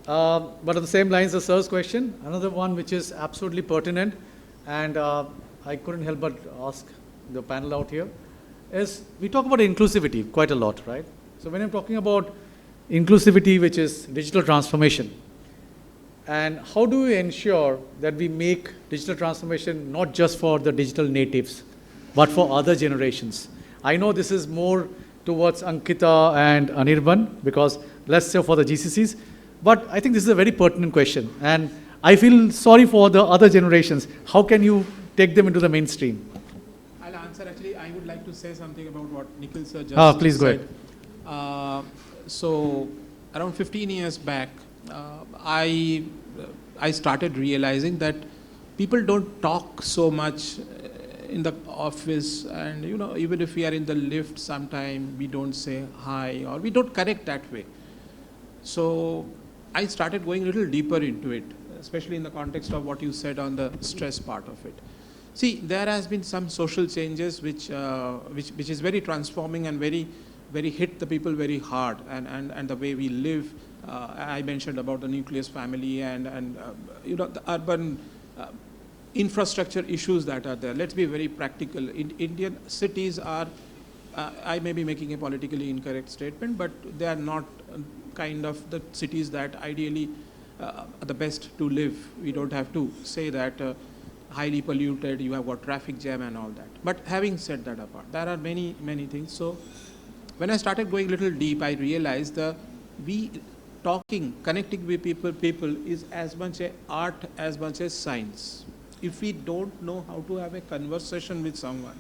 But on the same lines, the sir's question, another one which is absolutely pertinent, and I couldn't help but ask the panel out here, is we talk about inclusivity quite a lot, right? So when I'm talking about inclusivity, which is digital transformation, and how do we ensure that we make digital transformation not just for the digital natives, but for other generations? I know this is more towards Ankita and Anirban, because less so for the GCCs, but I think this is a very pertinent question, and I feel sorry for the other generations. How can you take them into the mainstream? I'll answer. Actually, I would like to say something about what Nikhil sir just Please go said. ahead. So around 15 years back, I started realizing that people don't talk so much in the office, and even if we are in the lift sometime, we don't say hi, or we don't connect that way. So I started going a little deeper into it, especially in the context of what you said on the stress part of it. See, there has been some social changes which is very transforming and very hit the people very hard, and the way we live. I mentioned about the nucleus family and the urban infrastructure issues that are there. Let's be very practical. Indian cities are, I may be making a politically incorrect statement, but they are not kind of the cities that ideally are the best to live. We don't have to say that highly polluted, you have got traffic jam and all that. But having said that apart, there are many, many things. So when I started going a little deep, I realized connecting with people is as much an art as much as science. If we don't know how to have a conversation with someone,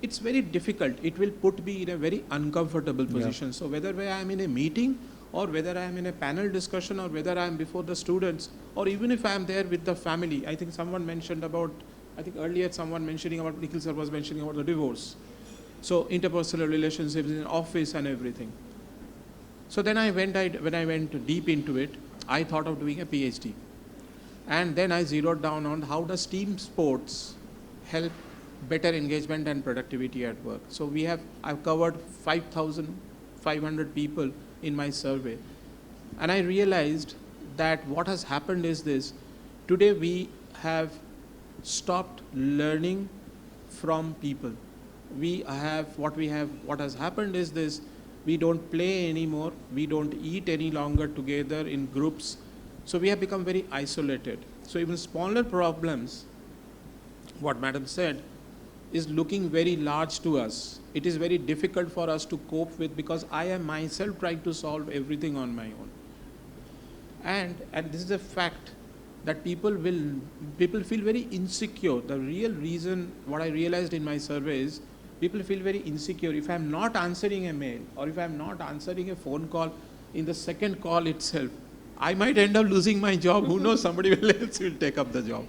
it's very difficult. It will put me in a very uncomfortable position. Yeah. So whether I am in a meeting, or whether I am in a panel discussion, or whether I am before the students, or even if I am there with the family. I think someone mentioned about, earlier someone mentioning about, Nikhil sir was mentioning about the divorce. So interpersonal relationships in office and everything. So then when I went deep into it, I thought of doing a PhD. And then I zeroed down on how does team sports help better engagement and productivity at work. So I've covered 5,500 people in my survey. And I realized that what has happened is this. Today we have stopped learning from people. What has happened is this. We don't play anymore. We don't eat any longer together in groups. So we have become very isolated. So even smaller problems, what Madam said, is looking very large to us. It is very difficult for us to cope with, because I am myself trying to solve everything on my own. And this is a fact that people feel very insecure. The real reason, what I realized in my survey is, people feel very insecure. If I'm not answering a mail, or if I'm not answering a phone call in the second call itself, I might end up losing my job. Who knows, somebody else will take up the job.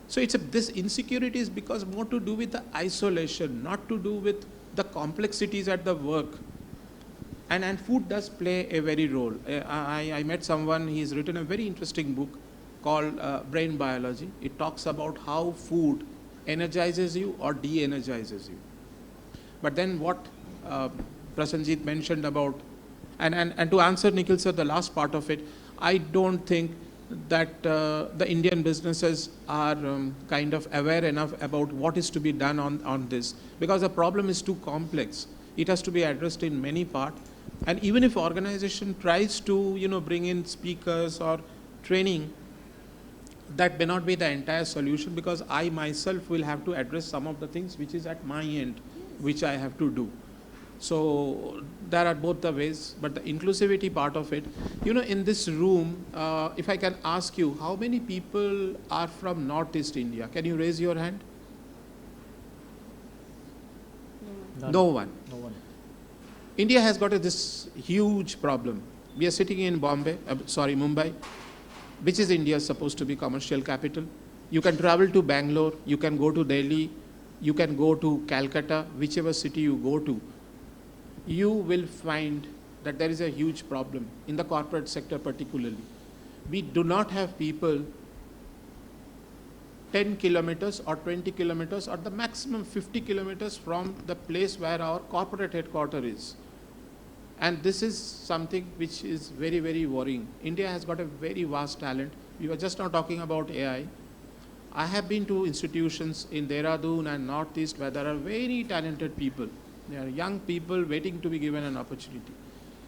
So this insecurity is because more to do with the isolation, not to do with the complexities at the work. And food does play a very role. I met someone, he's written a very interesting book called Brain Biology. It talks about how food energizes you or de-energizes you. But then what Prasanjit mentioned about, and to answer Nikhil sir, the last part of it, I don't think that the Indian businesses are kind of aware enough about what is to be done on this, because the problem is too complex. It has to be addressed in many parts. And even if organization tries to, bring in speakers or training, that may not be the entire solution, because I myself will have to address some of the things which is at my end, which I have to do. So there are both the ways, but the inclusivity part of it, in this room, if I can ask you, how many people are from Northeast India? Can you raise your hand? No one. No one. India has got this huge problem. We are sitting in Mumbai, which is India's supposed to be commercial capital. You can travel to Bangalore, you can go to Delhi, you can go to Calcutta, whichever city you go to, you will find that there is a huge problem in the corporate sector particularly. We do not have people 10 kilometers or 20 kilometers or the maximum 50 kilometers from the place where our corporate headquarters is. And this is something which is very, very worrying. India has got a very vast talent. We were just now talking about AI. I have been to institutions in Dehradun and Northeast where there are very talented people. There are young people waiting to be given an opportunity.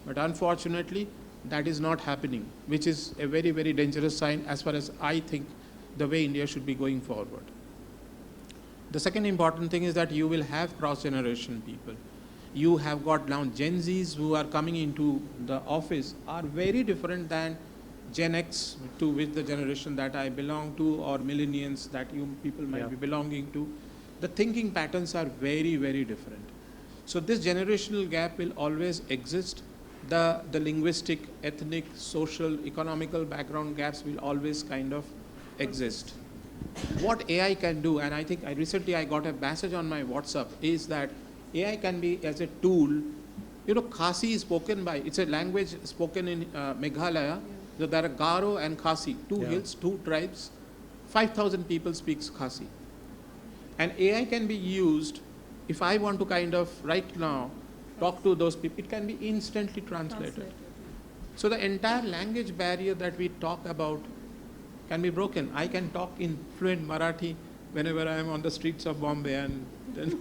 But unfortunately, that is not happening, which is a very, very dangerous sign as far as I think the way India should be going forward. The second important thing is that you will have cross-generation people. You have got now Gen Zs who are coming into the office are very different than Gen X, to which the generation that I belong to, or millennials that you people might be belonging to. The thinking patterns are very, very different. So this generational gap will always exist. The linguistic, ethnic, social, economical background gaps will always kind of exist. What AI can do, and I think recently I got a message on my WhatsApp, is that AI can be as a tool. Khasi is spoken by, it's a language spoken in Meghalaya. So there are Garo and Khasi, two hills, two tribes, 5,000 people speak Khasi. And AI can be used, if I want to kind of right now talk to those people, it can be instantly translated. So the entire language barrier that we talk about can be broken. I can talk in fluent Marathi whenever I am on the streets of Bombay, and then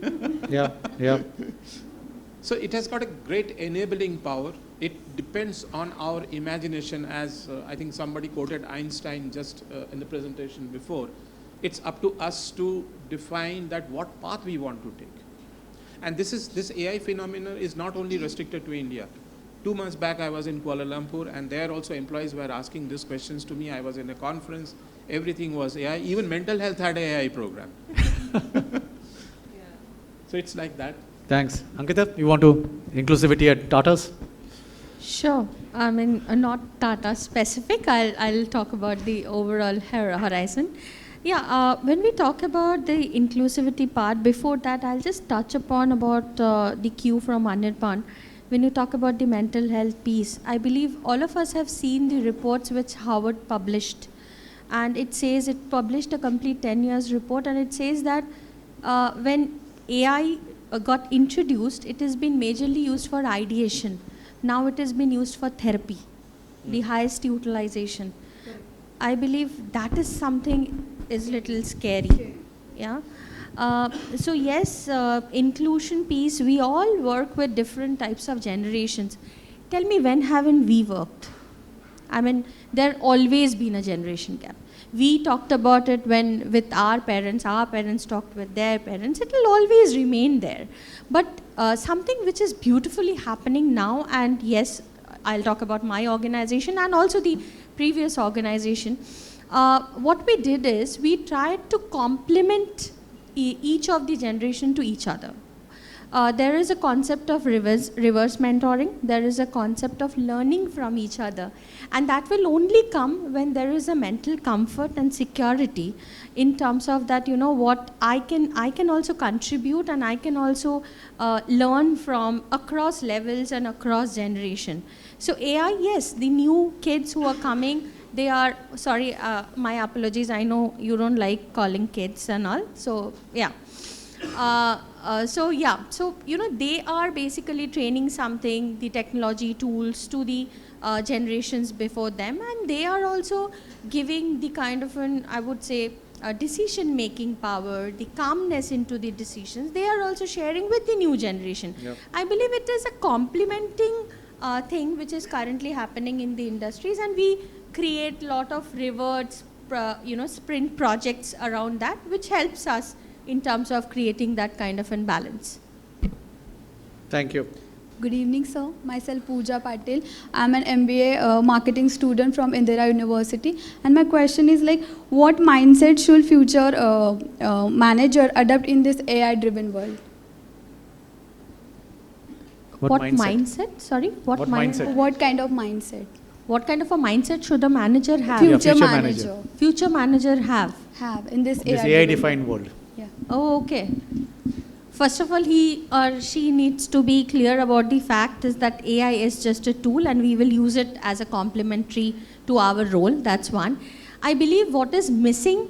So it has got a great enabling power. It depends on our imagination, as I think somebody quoted Einstein just in the presentation before. It's up to us to define that what path we want to take. And this AI phenomenon is not only restricted to India. 2 months back, I was in Kuala Lumpur, and there also employees were asking these questions to me. I was in a conference. Everything was AI. Even mental health had an AI program. So it's like that. Thanks. Ankita, you want to inclusivity at Tata's? Sure. I mean, not Tata specific. I'll talk about the overall horizon. Yeah, when we talk about the inclusivity part, before that, I'll just touch upon about the cue from Anirban. When you talk about the mental health piece, I believe all of us have seen the reports which Harvard published. And it says, it published a complete 10 years report, and it says that when AI got introduced, it has been majorly used for ideation. Now it has been used for therapy, the highest utilization. I believe that is something is little scary. Yeah. So yes, inclusion piece, we all work with different types of generations. Tell me, when haven't we worked? I mean, there always been a generation gap. We talked about it when with our parents talked with their parents, it will always remain there. But something which is beautifully happening now, and yes, I'll talk about my organization and also the previous organization. What we did is we tried to complement each of the generation to each other. There is a concept of reverse mentoring. There is a concept of learning from each other. And that will only come when there is a mental comfort and security in terms of that, what I can also contribute, and I can also learn from across levels and across generation. So AI, yes, the new kids who are coming, They are, sorry, my apologies, I know you don't like calling kids and all, so yeah. So they are basically training something, the technology tools to the generations before them, and they are also giving the kind of an, I would say, decision making power, the calmness into the decisions. They are also sharing with the new generation. Yep. I believe it is a complementing thing which is currently happening in the industries, and we create lot of rewards, sprint projects around that, which helps us in terms of creating that kind of imbalance. Thank you. Good evening, sir. Myself Pooja Patil. I'm an MBA marketing student from Indira University. And my question is like, what mindset should future manager adopt in this AI-driven world? What mindset? Sorry, What mindset? What kind of mindset? What kind of a mindset should a manager have? Future future manager Future manager have. in this This AI AI-defined world. Yeah. Oh, okay. First of all, he or she needs to be clear about the fact is that AI is just a tool and we will use it as a complementary to our role. That's one. I believe what is missing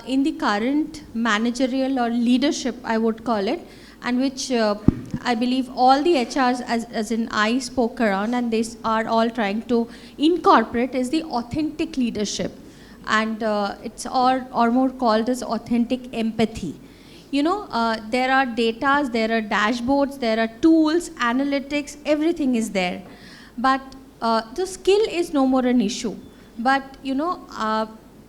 in the current managerial or leadership, I would call it, and which I believe all the HRs, as in I spoke around, and they are all trying to incorporate, is the authentic leadership. And it's or more called as authentic empathy. There are datas, there are dashboards, there are tools, analytics, everything is there. But the skill is no more an issue. But,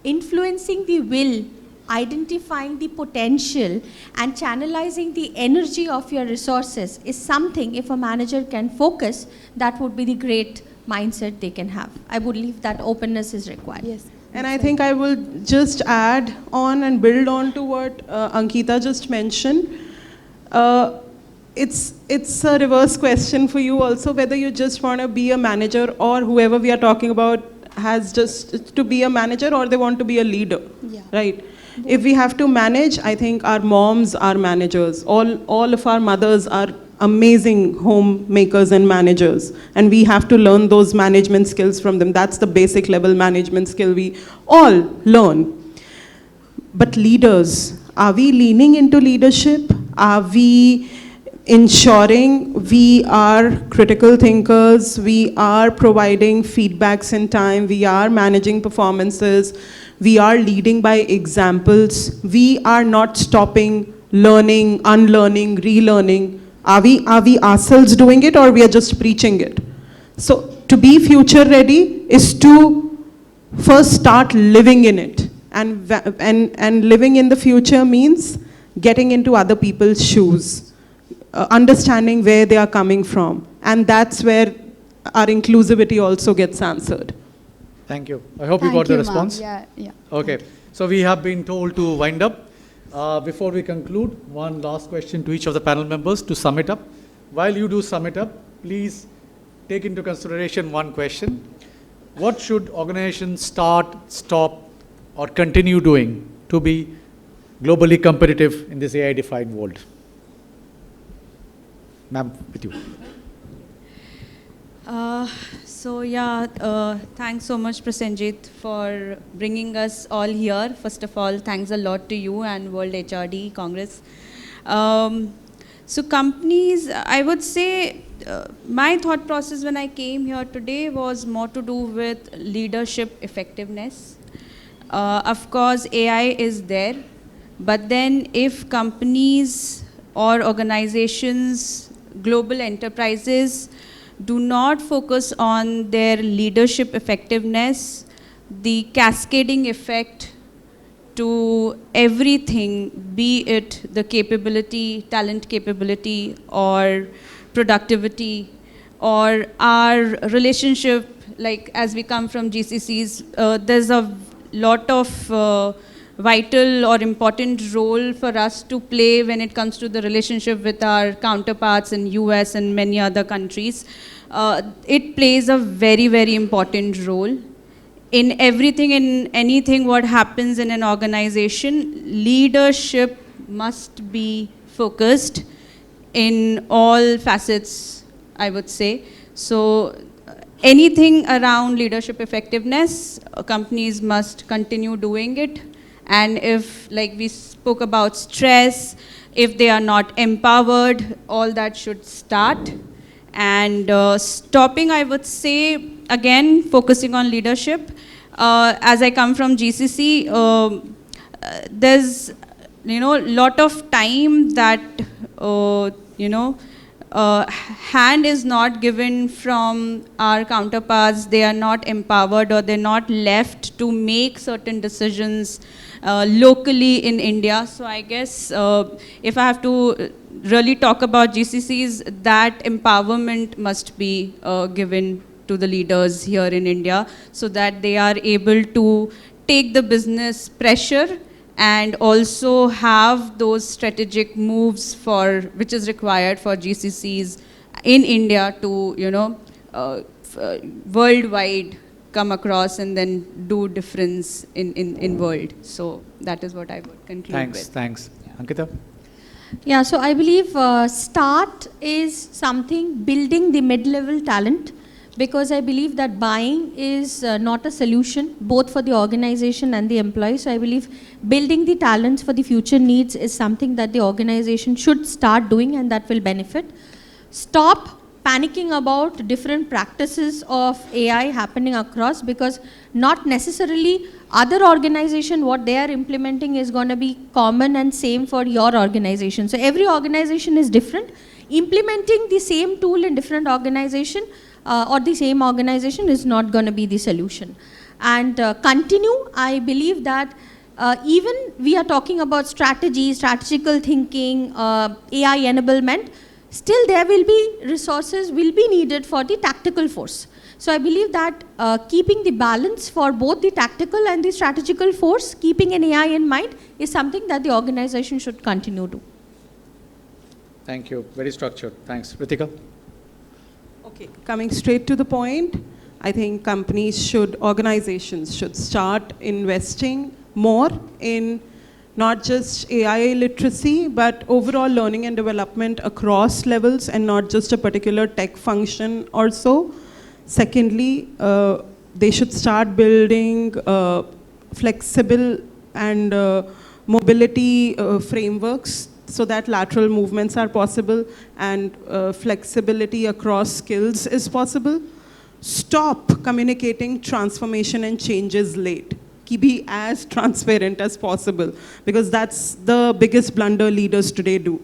influencing the will, identifying the potential, and channelizing the energy of your resources is something, if a manager can focus, that would be the great mindset they can have. I believe that openness is required. Yes. And I think I will just add on and build on to what Ankita just mentioned. It's a reverse question for you also, whether you just want to be a manager or whoever we are talking about has just to be a manager or they want to be a leader, Yeah. right? If we have to manage, I think our moms are managers. All of our mothers are amazing homemakers and managers, and we have to learn those management skills from them. That's the basic level management skill we all learn. But leaders, are we leaning into leadership? Are we ensuring we are critical thinkers, we are providing feedbacks in time, we are managing performances, we are leading by examples, we are not stopping learning, unlearning, relearning? Are we ourselves doing it, or we are just preaching it? So to be future ready is to first start living in it. And living in the future means getting into other people's shoes, understanding where they are coming from. And that's where our inclusivity also gets answered. Thank you. I hope you got the Thank you, ma'am. response. Yeah. Okay. So we have been told to wind up. Before we conclude, one last question to each of the panel members to sum it up. While you do sum it up, please take into consideration one question. What should organizations start, stop, or continue doing to be globally competitive in this AI-defined world? Ma'am, with you. Thanks so much, Prasenjit, for bringing us all here. First of all, thanks a lot to you and World HRD Congress. So companies, I would say, my thought process when I came here today was more to do with leadership effectiveness. Of course, AI is there, but then if companies or organizations, global enterprises, do not focus on their leadership effectiveness, the cascading effect to everything, be it the capability, talent capability, or productivity, or our relationship, like as we come from GCCs, there's a lot of vital or important role for us to play when it comes to the relationship with our counterparts in US and many other countries. It plays a very, very important role. In everything, in anything what happens in an organization, leadership must be focused in all facets, I would say. So anything around leadership effectiveness, companies must continue doing it. And if, like we spoke about stress, if they are not empowered, all that should start. And stopping, I would say, again, focusing on leadership. As I come from GCC, there's, lot of time that, hand is not given from our counterparts. They are not empowered, or they're not left to make certain decisions locally in India. So I guess if I have to really talk about GCCs, that empowerment must be given to the leaders here in India, so that they are able to take the business pressure and also have those strategic moves which is required for GCCs in India to, worldwide come across and then do difference in world. So that is what I would conclude with. Thanks. Ankita? Yeah, so I believe start is something, building the mid-level talent, because I believe that buying is not a solution, both for the organization and the employee. So I believe building the talents for the future needs is something that the organization should start doing, and that will benefit. Stop panicking about different practices of AI happening across, because not necessarily other organization, what they are implementing is going to be common and same for your organization. So every organization is different. Implementing the same tool in different organization or the same organization is not going to be the solution. And continue, I believe that even we are talking about strategy, strategical thinking, AI enablement, still there will be resources will be needed for the tactical force. So I believe that keeping the balance for both the tactical and the strategical force, keeping an AI in mind, is something that the organization should continue to. Thank you. Very structured. Thanks. Ritika? Okay, coming straight to the point, I think organizations should start investing more in not just AI literacy, but overall learning and development across levels, and not just a particular tech function or so. Secondly, they should start building flexible and mobility frameworks, so that lateral movements are possible and flexibility across skills is possible. Stop communicating transformation and changes late. Be as transparent as possible, because that's the biggest blunder leaders today do.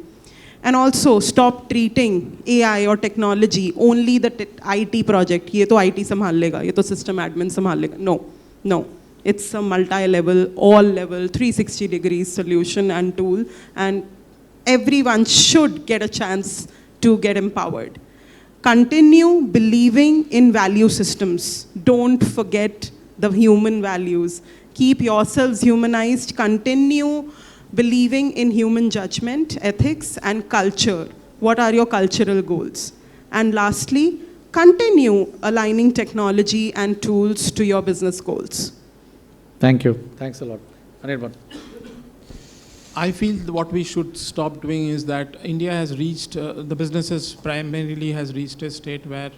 And also stop treating AI or technology only the IT project. Ye to IT संभाल लेगा, ये तो system admin संभाल लेगा. No. It's a multi-level, all-level, 360 degrees solution and tool, and everyone should get a chance to get empowered. Continue believing in value systems. Don't forget the human values. Keep yourselves humanized. Continue believing in human judgment, ethics, and culture. What are your cultural goals? And lastly, continue aligning technology and tools to your business goals. Thank you. Thanks a lot. Anirban? I feel what we should stop doing is that India has reached, the businesses primarily has reached a state where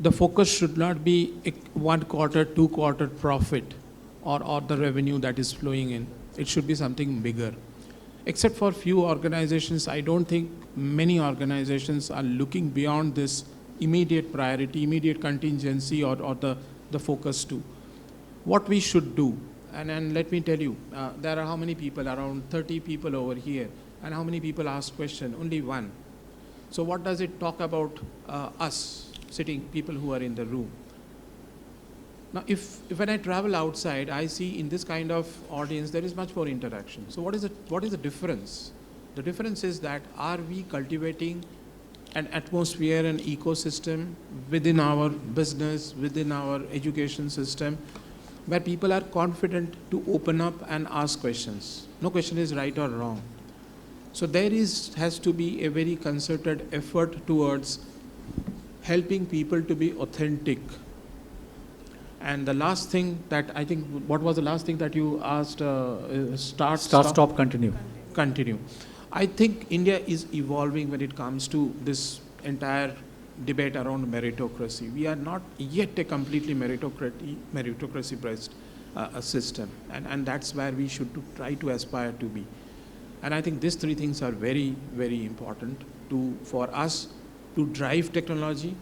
the focus should not be 1 quarter, 2 quarter profit or the revenue that is flowing in. It should be something bigger. Except for few organizations, I don't think many organizations are looking beyond this immediate priority, immediate contingency or the focus to. What we should do, and let me tell you, there are how many people? Around 30 people over here. And how many people ask question? Only one. So what does it talk about us, sitting people who are in the room? Now, if when I travel outside, I see in this kind of audience, there is much more interaction. So what is the difference? The difference is that are we cultivating an atmosphere, an ecosystem within our business, within our education system, where people are confident to open up and ask questions. No question is right or wrong. So there has to be a very concerted effort towards helping people to be authentic. And the last thing that I think, what was the last thing that you asked? Start, stop, continue. Continue. I think India is evolving when it comes to this entire debate around meritocracy. We are not yet a completely meritocracy-based system, and that's where we should try to aspire to be. And I think these three things are very, very important for us to drive technology,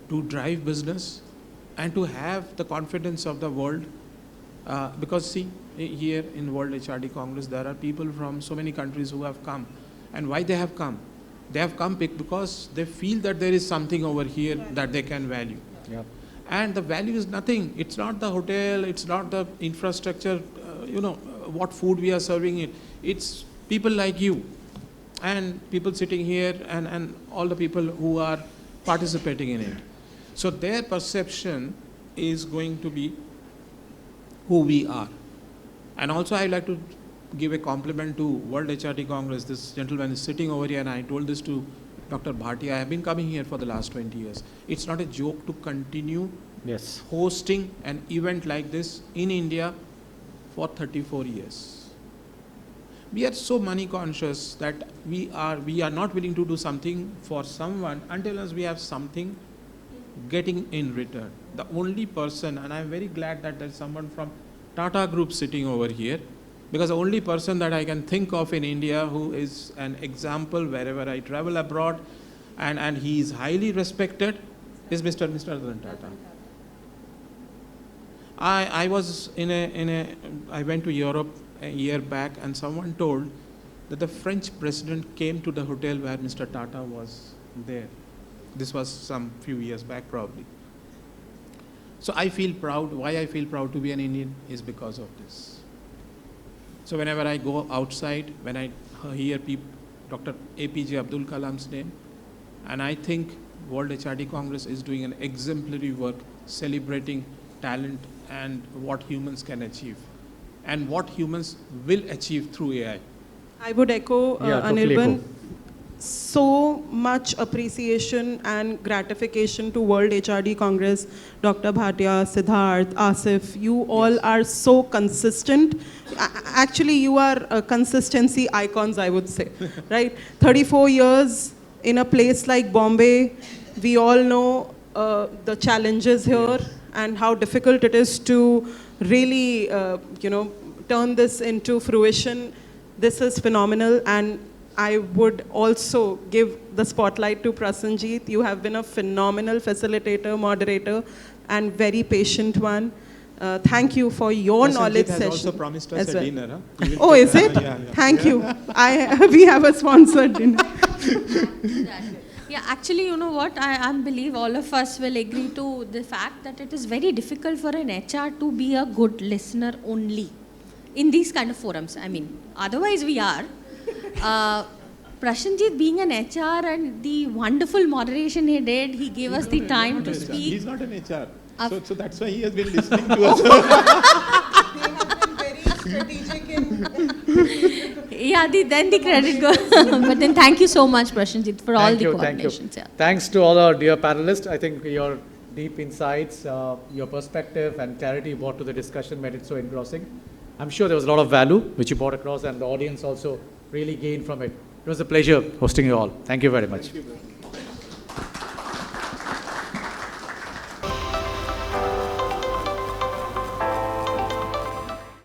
to drive business, and to have the confidence of the world. Because see, here in World HRD Congress, there are people from so many countries who have come. And why they have come? They have come because they feel that there is something over here that they can value. Yeah. And the value is nothing. It's not the hotel, it's not the infrastructure, what food we are serving it. It's people like you and people sitting here and all the people who are participating in it. So their perception is going to be who we are. And also I'd like to give a compliment to World HRT Congress. This gentleman is sitting over here, and I told this to Dr. Bhatia. I have been coming here for the last 20 years. It's not a joke to continue hosting an event like this in India for 34 years. We are so money conscious that we are not willing to do something for someone until as we have something getting in return. The only person, and I'm very glad that there's someone from Tata Group sitting over here, because the only person that I can think of in India who is an example wherever I travel abroad, and he is highly respected, is Mr. Ratan Tata. I went to Europe a year back, and someone told that the French president came to the hotel where Mr. Tata was there. This was some few years back probably. So I feel proud. Why I feel proud to be an Indian is because of this. So whenever I go outside, when I hear Dr. APJ Abdul Kalam's name, and I think World HRD Congress is doing an exemplary work celebrating talent and what humans can achieve and what humans will achieve through AI. I would echo totally Anirban. echo. So much appreciation and gratification to World HRD Congress, Dr. Bhatia, Siddharth, Asif. You all are so consistent. Actually, you are consistency icons, I would say, right? 34 years in a place like Bombay. We all know the challenges here and how difficult it is to really, turn this into fruition. This is phenomenal, and I would also give the spotlight to Prasenjit. You have been a phenomenal facilitator, moderator, and very patient one. Thank you for your knowledge has session. also promised us as a well. dinner. Huh? Oh, is it? Yeah. Thank you. We have a sponsored dinner. Yeah, actually, you know what? I believe all of us will agree to the fact that it is very difficult for an HR to be a good listener only in these kind of forums. I mean, otherwise we are. Prashanjit being an HR and the wonderful moderation he did, he gave us the time to speak. He's not an HR. So that's why he has been listening to us. They have been very strategic in... Yeah, then the credit goes. But then thank you so much, Prashanjit, for all the coordinations. Yeah. Thanks to all our dear panelists. I think your deep insights, your perspective and clarity you brought to the discussion made it so engrossing. I'm sure there was a lot of value which you brought across, and the audience also really gained from it. It was a pleasure hosting you all. Thank you very much. Thank you.